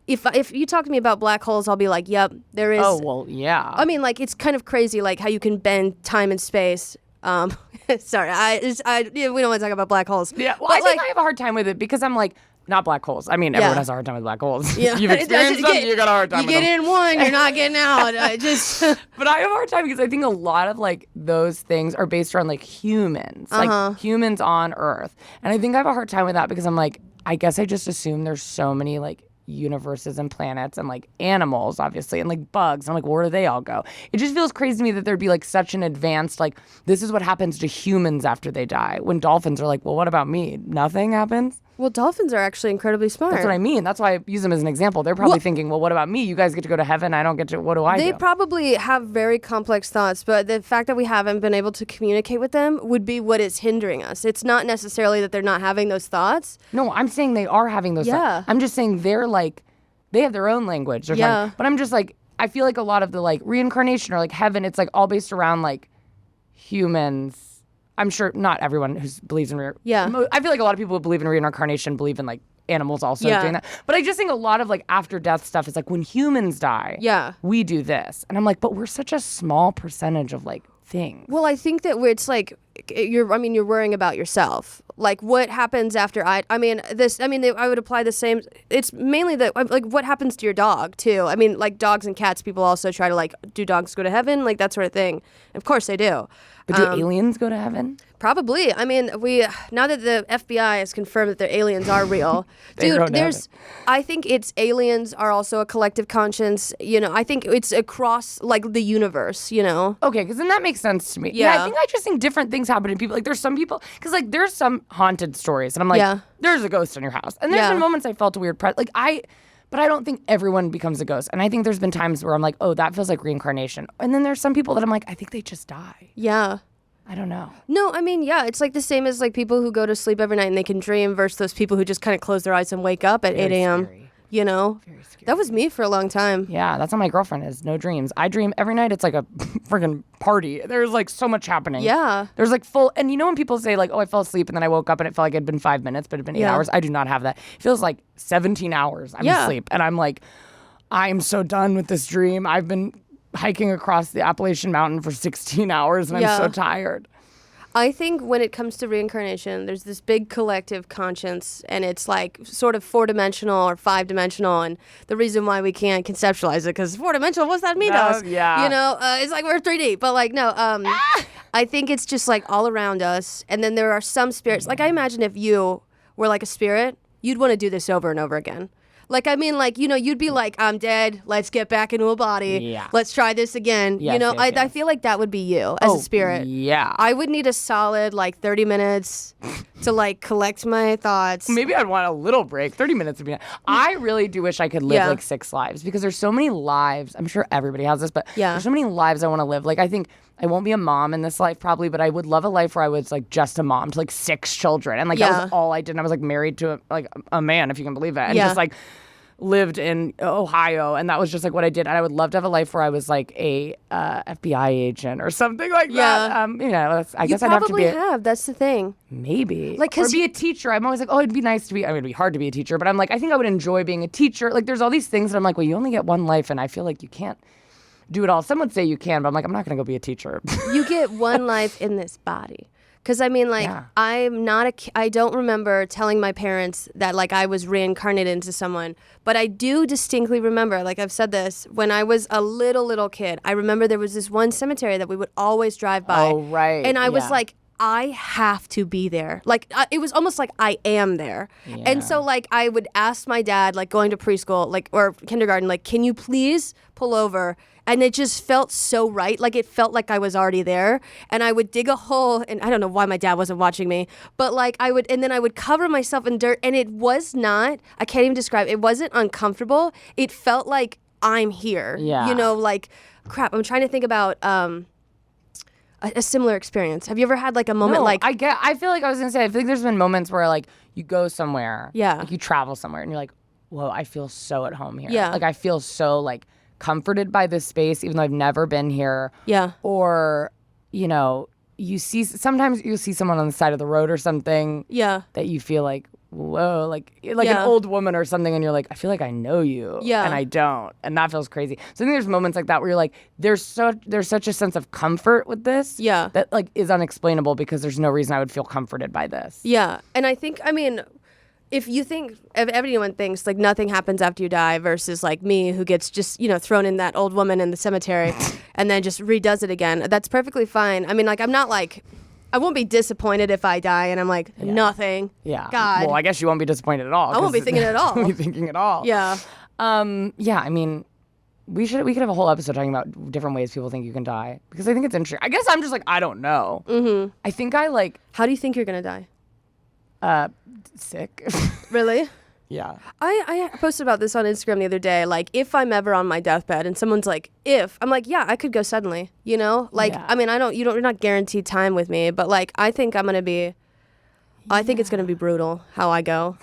[SPEAKER 2] If you talk to me about black holes, I'll be like, yep, there is.
[SPEAKER 1] Oh, well, yeah.
[SPEAKER 2] I mean, like, it's kind of crazy, like how you can bend time and space. Sorry, we don't want to talk about black holes.
[SPEAKER 1] Yeah, well, I think I have a hard time with it because I'm like, not black holes. I mean, everyone has a hard time with black holes. Yeah. You've experienced them, you got a hard time with them.
[SPEAKER 2] You get in one, you're not getting out.
[SPEAKER 1] But I have a hard time because I think a lot of like those things are based around like humans, like humans on Earth. And I think I have a hard time with that because I'm like, I guess I just assume there's so many like universes and planets and like animals, obviously, and like bugs. I'm like, where do they all go? It just feels crazy to me that there'd be like such an advanced, like, this is what happens to humans after they die. When dolphins are like, well, what about me? Nothing happens?
[SPEAKER 2] Well, dolphins are actually incredibly smart.
[SPEAKER 1] That's what I mean. That's why I use them as an example. They're probably thinking, well, what about me? You guys get to go to heaven. I don't get to. What do I do?
[SPEAKER 2] They probably have very complex thoughts, but the fact that we haven't been able to communicate with them would be what is hindering us. It's not necessarily that they're not having those thoughts.
[SPEAKER 1] No, I'm saying they are having those thoughts. I'm just saying they're like, they have their own language. But I'm just like, I feel like a lot of the like reincarnation or like heaven, it's like all based around like humans. I'm sure not everyone who believes in I feel like a lot of people who believe in reincarnation believe in like animals also doing that. But I just think a lot of like after death stuff is like when humans die, we do this. And I'm like, but we're such a small percentage of like things.
[SPEAKER 2] Well, I think that it's like you're worrying about yourself. Like what happens after I would apply the same. It's mainly that like what happens to your dog too. I mean, like dogs and cats, people also try to like, do dogs go to heaven? Like that sort of thing. Of course they do.
[SPEAKER 1] But do aliens go to heaven?
[SPEAKER 2] Probably. I mean, now that the FBI has confirmed that the aliens are real, I think it's aliens are also a collective conscience. You know, I think it's across like the universe. You know.
[SPEAKER 1] Okay, because then that makes sense to me. Yeah, I just think different things happen to people. Like there's some people, because like there's some haunted stories, and I'm like, there's a ghost in your house, and there's been moments I felt a weird but I don't think everyone becomes a ghost. And I think there's been times where I'm like, oh, that feels like reincarnation. And then there's some people that I'm like, I think they just die.
[SPEAKER 2] Yeah.
[SPEAKER 1] I don't know.
[SPEAKER 2] No, I mean, it's like the same as like people who go to sleep every night and they can dream versus those people who just kind of close their eyes and wake up at 8 a.m. Scary. You know? Very scary. That was me for a long time.
[SPEAKER 1] Yeah, that's how my girlfriend is. No dreams. I dream every night. It's like a friggin' party. There's like so much happening. Yeah. There's like and you know when people say like, oh, I fell asleep and then I woke up and it felt like it had been 5 minutes, but it had been 8 hours? I do not have that. It feels like 17 hours I'm asleep. And I'm like, I'm so done with this dream. I've been hiking across the Appalachian Mountain for 16 hours and I'm so tired.
[SPEAKER 2] I think when it comes to reincarnation, there's this big collective conscience, and it's like sort of 4-dimensional or 5-dimensional, and the reason why we can't conceptualize it, because 4-dimensional, what's that mean to us? Yeah. You know, it's like we're 3D, but like, no, I think it's just like all around us, and then there are some spirits. Like I imagine if you were like a spirit, you'd want to do this over and over again. Like, I mean, like, you know, you'd be like, I'm dead. Let's get back into a body. Yeah. Let's try this again. Yes, you know, I feel like that would be you as a spirit. Yeah. I would need a solid, like, 30 minutes to, like, collect my thoughts.
[SPEAKER 1] Maybe I'd want a little break. 30 minutes would be... I really do wish I could live, like, 6 lives because there's so many lives. I'm sure everybody has this, but there's so many lives I want to live. Like, I think I won't be a mom in this life probably, but I would love a life where I was, like, just a mom to, like, 6 children. And, like, that was all I did. And I was, like, married to, a man, if you can believe it. And just, like... lived in Ohio, and that was just like what I did. And I would love to have a life where I was like a FBI agent or something like that. You know, I guess I'd have to be.
[SPEAKER 2] That's the thing.
[SPEAKER 1] Maybe like or be a teacher. I'm always like, oh, it'd be nice to be. I mean, it'd be hard to be a teacher, but I'm like, I think I would enjoy being a teacher. Like, there's all these things that I'm like, well, you only get one life, and I feel like you can't do it all. Some would say you can, but I'm like, I'm not gonna go be a teacher.
[SPEAKER 2] You get one life in this body. Because I mean, like,
[SPEAKER 1] Yeah.
[SPEAKER 2] I don't remember telling my parents that, like, I was reincarnated into someone. But I do distinctly remember, like I've said this, when I was a little kid, I remember there was this one cemetery that we would always drive by.
[SPEAKER 1] Oh, right.
[SPEAKER 2] And I was
[SPEAKER 1] Yeah.
[SPEAKER 2] like, I have to be there. Like, it was almost like I am there. And so, like, I would ask my dad, like, going to preschool, like, or kindergarten, like, can you please pull over? And it just felt so right. Like, it felt like I was already there. And I would dig a hole, and I don't know why my dad wasn't watching me, but, like, I would cover myself in dirt, and it was not, I can't even describe, it wasn't uncomfortable. It felt like I'm here.
[SPEAKER 1] Yeah.
[SPEAKER 2] You know, like, crap, I'm trying to think about, a similar experience. Have you ever had like a moment like
[SPEAKER 1] I feel like I was gonna say I feel like there's been moments where like you go somewhere,
[SPEAKER 2] Yeah.
[SPEAKER 1] like you travel somewhere and you're like, whoa, I feel so at home here.
[SPEAKER 2] Yeah.
[SPEAKER 1] Like I feel so like comforted by this space even though I've never been here.
[SPEAKER 2] Yeah.
[SPEAKER 1] Or, you know, sometimes you'll see someone on the side of the road or something
[SPEAKER 2] Yeah.
[SPEAKER 1] that you feel like, whoa, like an
[SPEAKER 2] Yeah.
[SPEAKER 1] old woman or something, and you're like, I feel like I know you,
[SPEAKER 2] Yeah.
[SPEAKER 1] and I don't, and that feels crazy. So I think there's moments like that where you're like, there's such a sense of comfort with this,
[SPEAKER 2] Yeah.
[SPEAKER 1] that like is unexplainable because there's no reason I would feel comforted by this.
[SPEAKER 2] Yeah. And I think, I mean, if everyone thinks like nothing happens after you die versus like me who gets just, you know, thrown in that old woman in the cemetery and then just redoes it again, that's perfectly fine. I mean, like, I'm not like, I won't be disappointed if I die and I'm like, nothing.
[SPEAKER 1] Yeah.
[SPEAKER 2] God.
[SPEAKER 1] Well, I guess you won't be disappointed at all.
[SPEAKER 2] I won't be
[SPEAKER 1] 'cause
[SPEAKER 2] thinking at all.
[SPEAKER 1] I won't be thinking at all.
[SPEAKER 2] Yeah.
[SPEAKER 1] Yeah. I mean, we could have a whole episode talking about different ways people think you can die because I think it's interesting. I guess I'm just like, I don't know. Mm-hmm. I think I like
[SPEAKER 2] How do you think you're going to die?
[SPEAKER 1] sick.
[SPEAKER 2] Really?
[SPEAKER 1] Yeah.
[SPEAKER 2] I posted about this on Instagram the other day. Like, if I'm ever on my deathbed and someone's like, I'm like, yeah, I could go suddenly, you know? Like,
[SPEAKER 1] Yeah.
[SPEAKER 2] I mean, you're not guaranteed time with me, but like, I think I'm going to be, I think it's going to be brutal how I go.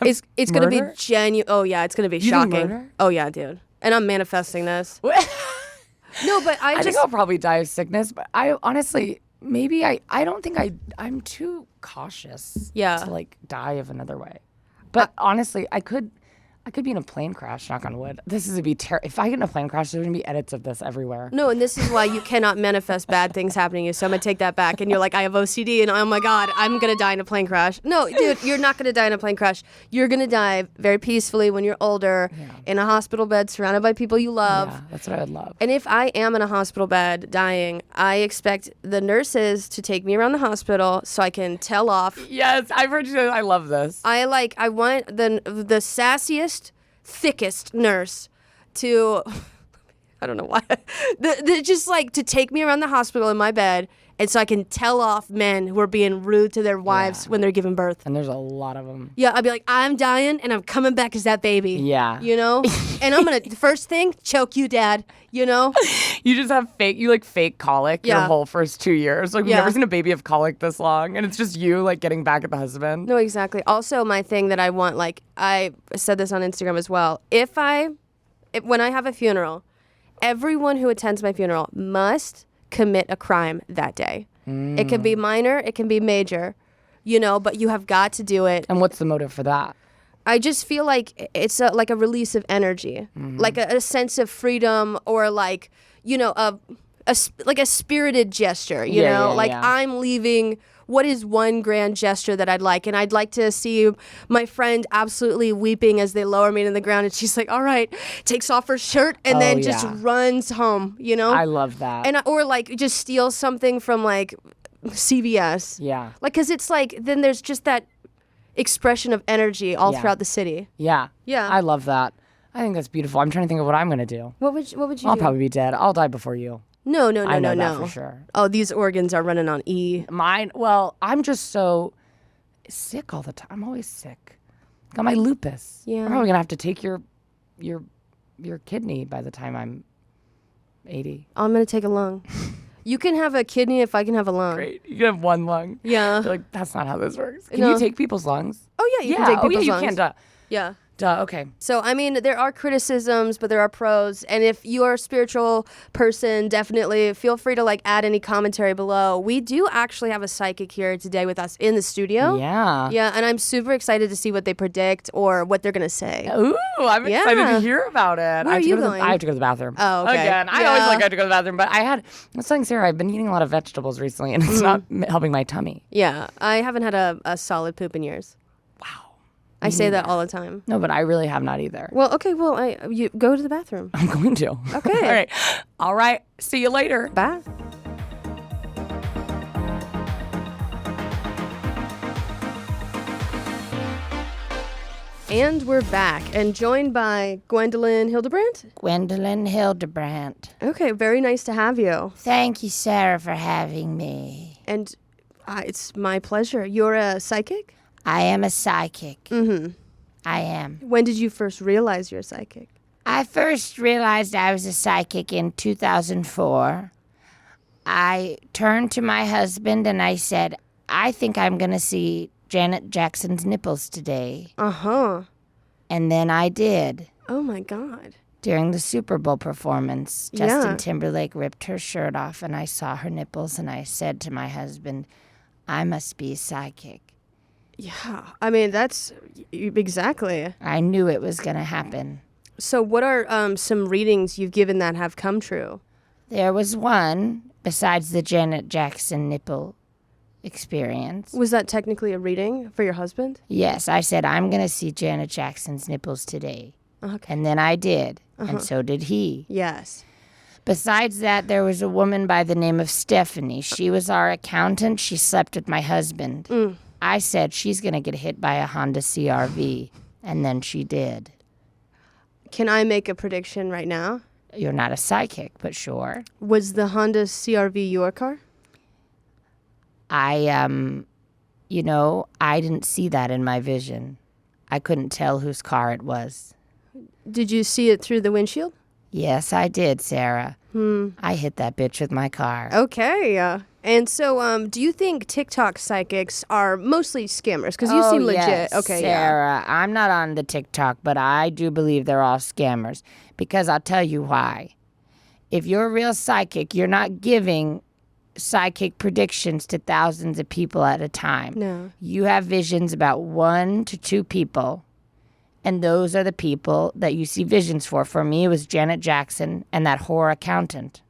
[SPEAKER 2] It's going to be
[SPEAKER 1] Murder?
[SPEAKER 2] genuine. Oh, yeah, it's going to be
[SPEAKER 1] think
[SPEAKER 2] shocking.
[SPEAKER 1] murder?
[SPEAKER 2] Oh, yeah, dude. And I'm manifesting this. No, but
[SPEAKER 1] I think I'll probably die of sickness, but I honestly, maybe I don't think I'm too cautious
[SPEAKER 2] Yeah.
[SPEAKER 1] to like die of another way. But honestly, I could be in a plane crash, knock on wood. This is if I get in a plane crash, there's gonna be edits of this everywhere.
[SPEAKER 2] No, and this is why you cannot manifest bad things happening to you. So I'm gonna take that back. And you're like, I have OCD, and oh my God, I'm gonna die in a plane crash. No, dude, you're not gonna die in a plane crash. You're gonna die very peacefully when you're older, in a hospital bed, surrounded by people you love.
[SPEAKER 1] Yeah, that's what I would love.
[SPEAKER 2] And if I am in a hospital bed dying, I expect the nurses to take me around the hospital so I can tell off.
[SPEAKER 1] Yes, I've heard you. I love this.
[SPEAKER 2] I want the sassiest, thickest nurse to, I don't know why, just like to take me around the hospital in my bed, and so I can tell off men who are being rude to their wives when they're giving birth.
[SPEAKER 1] And there's a lot of them.
[SPEAKER 2] Yeah, I'd be like, I'm dying and I'm coming back as that baby.
[SPEAKER 1] Yeah.
[SPEAKER 2] You know? And I'm gonna, first thing, choke you, Dad. You know?
[SPEAKER 1] You just have fake colic your
[SPEAKER 2] Yeah.
[SPEAKER 1] whole first 2 years. Like, we've
[SPEAKER 2] Yeah.
[SPEAKER 1] never seen a baby have colic this long. And it's just you, like, getting back at the husband.
[SPEAKER 2] No, exactly. Also, my thing that I want, like, I said this on Instagram as well. When I have a funeral, everyone who attends my funeral must commit a crime that day. It can be minor, it can be major, you know, but you have got to do it.
[SPEAKER 1] And what's the motive for that?
[SPEAKER 2] I just feel like it's like a release of energy, like a sense of freedom, or like, you know, like a spirited gesture, you
[SPEAKER 1] Yeah,
[SPEAKER 2] know,
[SPEAKER 1] yeah,
[SPEAKER 2] like
[SPEAKER 1] yeah.
[SPEAKER 2] I'm leaving. What is one grand gesture that I'd like? And I'd like to see my friend absolutely weeping as they lower me to the ground. And she's like, all right, takes off her shirt and then just
[SPEAKER 1] yeah.
[SPEAKER 2] runs home, you know?
[SPEAKER 1] I love that.
[SPEAKER 2] And or like just steal something from like CVS.
[SPEAKER 1] Yeah.
[SPEAKER 2] Like, cause it's like, then there's just that expression of energy all
[SPEAKER 1] Yeah.
[SPEAKER 2] throughout the city.
[SPEAKER 1] Yeah.
[SPEAKER 2] Yeah.
[SPEAKER 1] I love that. I think that's beautiful. I'm trying to think of what I'm going to do.
[SPEAKER 2] What would you
[SPEAKER 1] I'll
[SPEAKER 2] do?
[SPEAKER 1] probably be dead. I'll die before you.
[SPEAKER 2] No.
[SPEAKER 1] I know that for sure.
[SPEAKER 2] Oh, these organs are running on E.
[SPEAKER 1] Mine, well, I'm just so sick all the time. I'm always sick. Got my lupus.
[SPEAKER 2] Yeah.
[SPEAKER 1] I'm probably going to have to take your kidney by the time I'm 80.
[SPEAKER 2] I'm gonna take a lung. You can have a kidney if I can have a lung.
[SPEAKER 1] Great. You can have one lung.
[SPEAKER 2] Yeah.
[SPEAKER 1] They're like, that's not how this works. Can
[SPEAKER 2] No.
[SPEAKER 1] you take people's lungs?
[SPEAKER 2] Oh yeah, you can take
[SPEAKER 1] Oh, yeah,
[SPEAKER 2] people's
[SPEAKER 1] you
[SPEAKER 2] lungs.
[SPEAKER 1] can. Duh.
[SPEAKER 2] Yeah.
[SPEAKER 1] Duh, okay.
[SPEAKER 2] So, I mean, there are criticisms, but there are pros. And if you're a spiritual person, definitely feel free to add any commentary below. We do actually have a psychic here today with us in the studio.
[SPEAKER 1] Yeah.
[SPEAKER 2] Yeah, and I'm super excited to see what they predict or what they're going to say.
[SPEAKER 1] Ooh, I'm excited
[SPEAKER 2] Yeah.
[SPEAKER 1] to hear about it.
[SPEAKER 2] Where are you going?
[SPEAKER 1] I have to go to the bathroom.
[SPEAKER 2] Oh, okay.
[SPEAKER 1] Again, I
[SPEAKER 2] Yeah.
[SPEAKER 1] always like to go to the bathroom, but I was telling Sarah, I've been eating a lot of vegetables recently, and it's not helping my tummy.
[SPEAKER 2] Yeah, I haven't had a solid poop in years. I say that all the time.
[SPEAKER 1] No, but I really have not either.
[SPEAKER 2] Well, okay, you go to the bathroom.
[SPEAKER 1] I'm going to.
[SPEAKER 2] Okay.
[SPEAKER 1] All right. See you later.
[SPEAKER 2] Bye. And we're back and joined by Gwendolyn Hildebrandt.
[SPEAKER 4] Gwendolyn Hildebrandt.
[SPEAKER 2] Okay, very nice to have you.
[SPEAKER 4] Thank you, Sarah, for having me.
[SPEAKER 2] And it's my pleasure. You're a psychic?
[SPEAKER 4] I am a psychic.
[SPEAKER 2] Mm-hmm.
[SPEAKER 4] I am.
[SPEAKER 2] When did you first realize you're a psychic?
[SPEAKER 4] I first realized I was a psychic in 2004. I turned to my husband and I said, I think I'm going to see Janet Jackson's nipples today.
[SPEAKER 2] Uh-huh.
[SPEAKER 4] And then I did.
[SPEAKER 2] Oh, my God.
[SPEAKER 4] During the Super Bowl performance,
[SPEAKER 2] Yeah.
[SPEAKER 4] Justin Timberlake ripped her shirt off and I saw her nipples and I said to my husband, I must be a psychic.
[SPEAKER 2] Yeah, I mean, that's exactly.
[SPEAKER 4] I knew it was going to happen.
[SPEAKER 2] So what are some readings you've given that have come true?
[SPEAKER 4] There was one, besides the Janet Jackson nipple experience.
[SPEAKER 2] Was that technically a reading for your husband?
[SPEAKER 4] Yes, I said, I'm going to see Janet Jackson's nipples today.
[SPEAKER 2] Okay.
[SPEAKER 4] And then I did, and so did he.
[SPEAKER 2] Yes.
[SPEAKER 4] Besides that, there was a woman by the name of Stephanie. She was our accountant. She slept with my husband. I said, she's going to get hit by a Honda CRV, and then she did.
[SPEAKER 2] Can I make a prediction right now?
[SPEAKER 4] You're not a psychic, but sure.
[SPEAKER 2] Was the Honda CRV your car?
[SPEAKER 4] I didn't see that in my vision. I couldn't tell whose car it was.
[SPEAKER 2] Did you see it through the windshield?
[SPEAKER 4] Yes, I did, Sarah. I hit that bitch with my car.
[SPEAKER 2] Okay. And so, do you think TikTok psychics are mostly scammers? Because you seem legit.
[SPEAKER 4] Yes,
[SPEAKER 2] Okay,
[SPEAKER 4] Sarah, I'm not on the TikTok, but I do believe they're all scammers. Because I'll tell you why. If you're a real psychic, you're not giving psychic predictions to thousands of people at a time.
[SPEAKER 2] No.
[SPEAKER 4] You have visions about 1 to 2 people. And those are the people that you see visions for. For me, it was Janet Jackson and that whore accountant.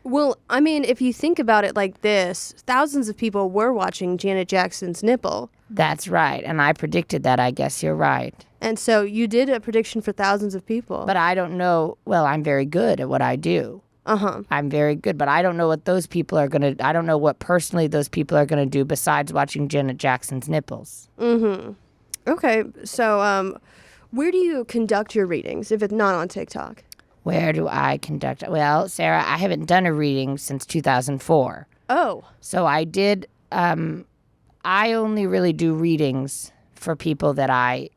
[SPEAKER 2] Well, I mean, if you think about it like this, thousands of people were watching Janet Jackson's nipple.
[SPEAKER 4] That's right. And I predicted that. I guess you're right.
[SPEAKER 2] And so you did a prediction for thousands of people.
[SPEAKER 4] But I don't know. Well, I'm very good at what I do.
[SPEAKER 2] Uh-huh.
[SPEAKER 4] I'm very good. But I don't know what those people are going to... I don't know what personally those people are going to do besides watching Janet Jackson's nipples.
[SPEAKER 2] Mm-hmm. Okay. So, where do you conduct your readings if it's not on TikTok?
[SPEAKER 4] Where do I conduct... Well, Sarah, I haven't done a reading since 2004.
[SPEAKER 2] Oh.
[SPEAKER 4] So I did... I only really do readings for people that I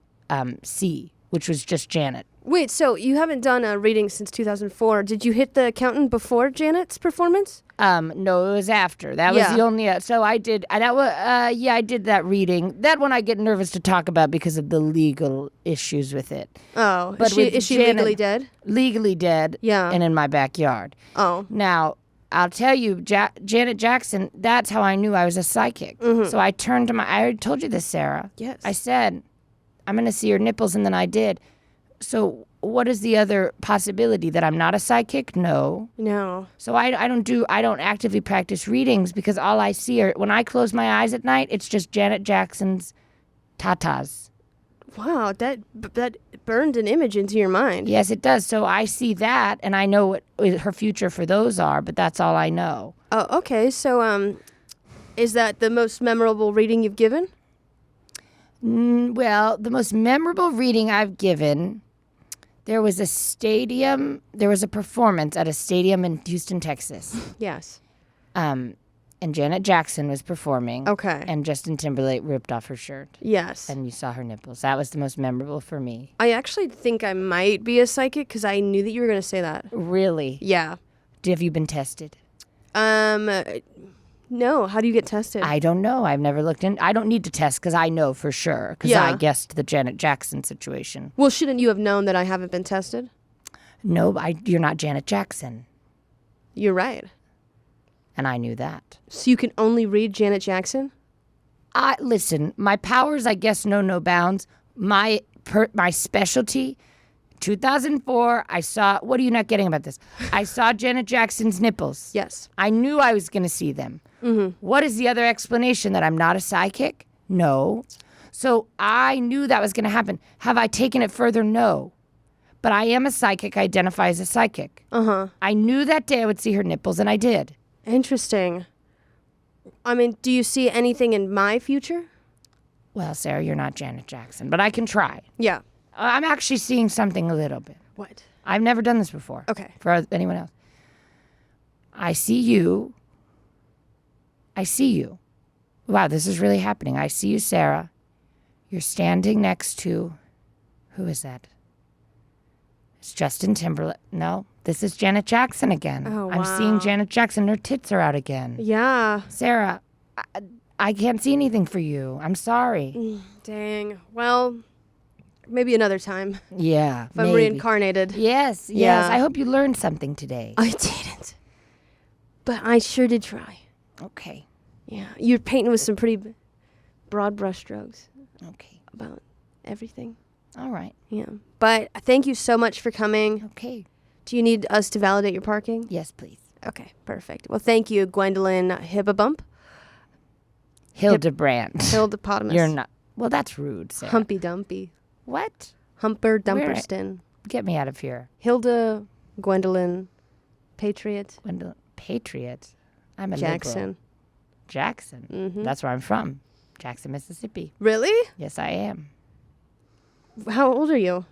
[SPEAKER 4] see, which was just Janet.
[SPEAKER 2] Wait, so you haven't done a reading since 2004. Did you hit the accountant before Janet's performance?
[SPEAKER 4] No, it was after. That was the only... so I did... I did that reading. That one I get nervous to talk about because of the legal issues with it.
[SPEAKER 2] Oh,
[SPEAKER 4] But
[SPEAKER 2] is she
[SPEAKER 4] Janet-
[SPEAKER 2] legally dead?
[SPEAKER 4] Legally dead.
[SPEAKER 2] Yeah.
[SPEAKER 4] And in my backyard.
[SPEAKER 2] Oh.
[SPEAKER 4] Now, I'll tell you, Janet Jackson, that's how I knew I was a psychic. So I turned to I already told you this, Sarah.
[SPEAKER 2] Yes.
[SPEAKER 4] I said, I'm going to see your nipples, and then I did. So what is the other possibility? That I'm not a psychic? No.
[SPEAKER 2] No.
[SPEAKER 4] So I don't actively practice readings because all I see are, when I close my eyes at night, it's just Janet Jackson's tatas.
[SPEAKER 2] Wow, that burned an image into your mind.
[SPEAKER 4] Yes, it does. So I see that, and I know what her future for those are, but that's all I know.
[SPEAKER 2] Oh, okay. So, is that the most memorable reading you've given?
[SPEAKER 4] Well, the most memorable reading I've given, there was a performance at a stadium in Houston, Texas.
[SPEAKER 2] Yes.
[SPEAKER 4] And Janet Jackson was performing.
[SPEAKER 2] Okay.
[SPEAKER 4] And Justin Timberlake ripped off her shirt.
[SPEAKER 2] Yes.
[SPEAKER 4] And you saw her nipples. That was the most memorable for me.
[SPEAKER 2] I actually think I might be a psychic because I knew that you were going to say that.
[SPEAKER 4] Really?
[SPEAKER 2] Yeah.
[SPEAKER 4] Have you been tested?
[SPEAKER 2] No. How do you get tested?
[SPEAKER 4] I don't know. I've never looked in. I don't need to test because I know for sure because
[SPEAKER 2] Yeah.
[SPEAKER 4] I guessed the Janet Jackson situation.
[SPEAKER 2] Well, shouldn't you have known that I haven't been tested?
[SPEAKER 4] No, you're not Janet Jackson.
[SPEAKER 2] You're right.
[SPEAKER 4] And I knew that.
[SPEAKER 2] So you can only read Janet Jackson?
[SPEAKER 4] Listen, my powers, I guess, know no bounds. My specialty, 2004, I saw, what are you not getting about this? I saw Janet Jackson's nipples.
[SPEAKER 2] Yes.
[SPEAKER 4] I knew I was going to see them. Mm-hmm. What is the other explanation? That I'm not a psychic? No. So I knew that was going to happen. Have I taken it further? No. But I am a psychic. I identify as a psychic.
[SPEAKER 2] Uh-huh.
[SPEAKER 4] I knew that day I would see her nipples, and I did.
[SPEAKER 2] Interesting. I mean, do you see anything in my future?
[SPEAKER 4] Well, Sarah, you're not Janet Jackson, but I can try.
[SPEAKER 2] Yeah.
[SPEAKER 4] I'm actually seeing something a little bit.
[SPEAKER 2] What?
[SPEAKER 4] I've never done this before.
[SPEAKER 2] Okay.
[SPEAKER 4] For anyone else. I see you. I see you. Wow, this is really happening. I see you, Sarah. You're standing next to... Who is that? It's Justin Timberlake. No, this is Janet Jackson again.
[SPEAKER 2] Oh,
[SPEAKER 4] I'm seeing Janet Jackson. Her tits are out again.
[SPEAKER 2] Yeah.
[SPEAKER 4] Sarah, I can't see anything for you. I'm sorry.
[SPEAKER 2] Dang. Well, maybe another time.
[SPEAKER 4] Yeah,
[SPEAKER 2] If I'm
[SPEAKER 4] maybe.
[SPEAKER 2] reincarnated.
[SPEAKER 4] Yes.
[SPEAKER 2] Yeah.
[SPEAKER 4] I hope you learned something today.
[SPEAKER 2] I didn't. But I sure did try.
[SPEAKER 4] Okay.
[SPEAKER 2] Yeah. You're painting with some pretty broad brush strokes
[SPEAKER 4] Okay.
[SPEAKER 2] about everything.
[SPEAKER 4] All right.
[SPEAKER 2] Yeah. But thank you so much for coming.
[SPEAKER 4] Okay.
[SPEAKER 2] Do you need us to validate your parking?
[SPEAKER 4] Yes, please.
[SPEAKER 2] Okay, perfect. Well, thank you, Gwendolyn Hibbabump.
[SPEAKER 4] Hildebrand.
[SPEAKER 2] Hildepotamus.
[SPEAKER 4] You're not. Well, that's rude, Sarah.
[SPEAKER 2] Humpy Dumpy.
[SPEAKER 4] What?
[SPEAKER 2] Humper Dumperston.
[SPEAKER 4] Get me out of here.
[SPEAKER 2] Hilda Gwendolyn Patriot
[SPEAKER 4] Gwendolyn. Patriot. I'm a
[SPEAKER 2] Jackson.
[SPEAKER 4] liberal. Jackson.
[SPEAKER 2] Mm-hmm.
[SPEAKER 4] That's where I'm from. Jackson, Mississippi.
[SPEAKER 2] Really?
[SPEAKER 4] Yes, I am.
[SPEAKER 2] How old are you?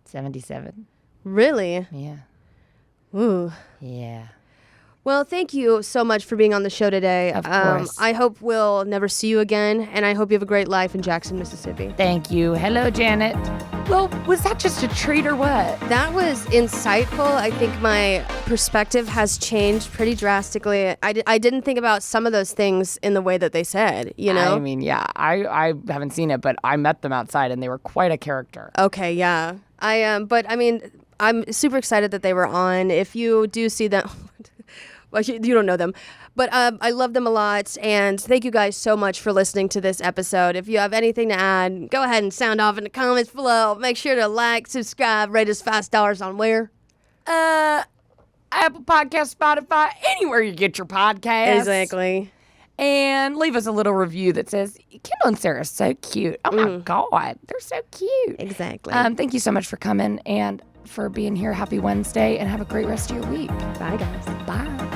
[SPEAKER 4] 77.
[SPEAKER 2] Really?
[SPEAKER 4] Yeah.
[SPEAKER 2] Ooh.
[SPEAKER 4] Yeah.
[SPEAKER 2] Well, thank you so much for being on the show today.
[SPEAKER 4] Of course.
[SPEAKER 2] I hope we'll never see you again, and I hope you have a great life in Jackson, Mississippi.
[SPEAKER 4] Thank you. Hello, Janet.
[SPEAKER 1] Well, was that just a treat or what?
[SPEAKER 2] That was insightful. I think my perspective has changed pretty drastically. I didn't think about some of those things in the way that they said, you know?
[SPEAKER 1] I mean, yeah, I haven't seen it, but I met them outside and they were quite a character.
[SPEAKER 2] Okay, yeah. But I mean, I'm super excited that they were on. If you do see them, well, you don't know them, but I love them a lot. And thank you guys so much for listening to this episode. If you have anything to add, go ahead and sound off in the comments below. Make sure to like, subscribe, rate us $5 on where?
[SPEAKER 1] Apple Podcast, Spotify, anywhere you get your podcasts.
[SPEAKER 2] Exactly.
[SPEAKER 1] And leave us a little review that says, Kendahl and Sarah are so cute. Oh my God, they're so cute.
[SPEAKER 2] Exactly.
[SPEAKER 1] Thank you so much for coming and for being here. Happy Wednesday and have a great rest of your week.
[SPEAKER 2] Bye, guys.
[SPEAKER 1] Bye.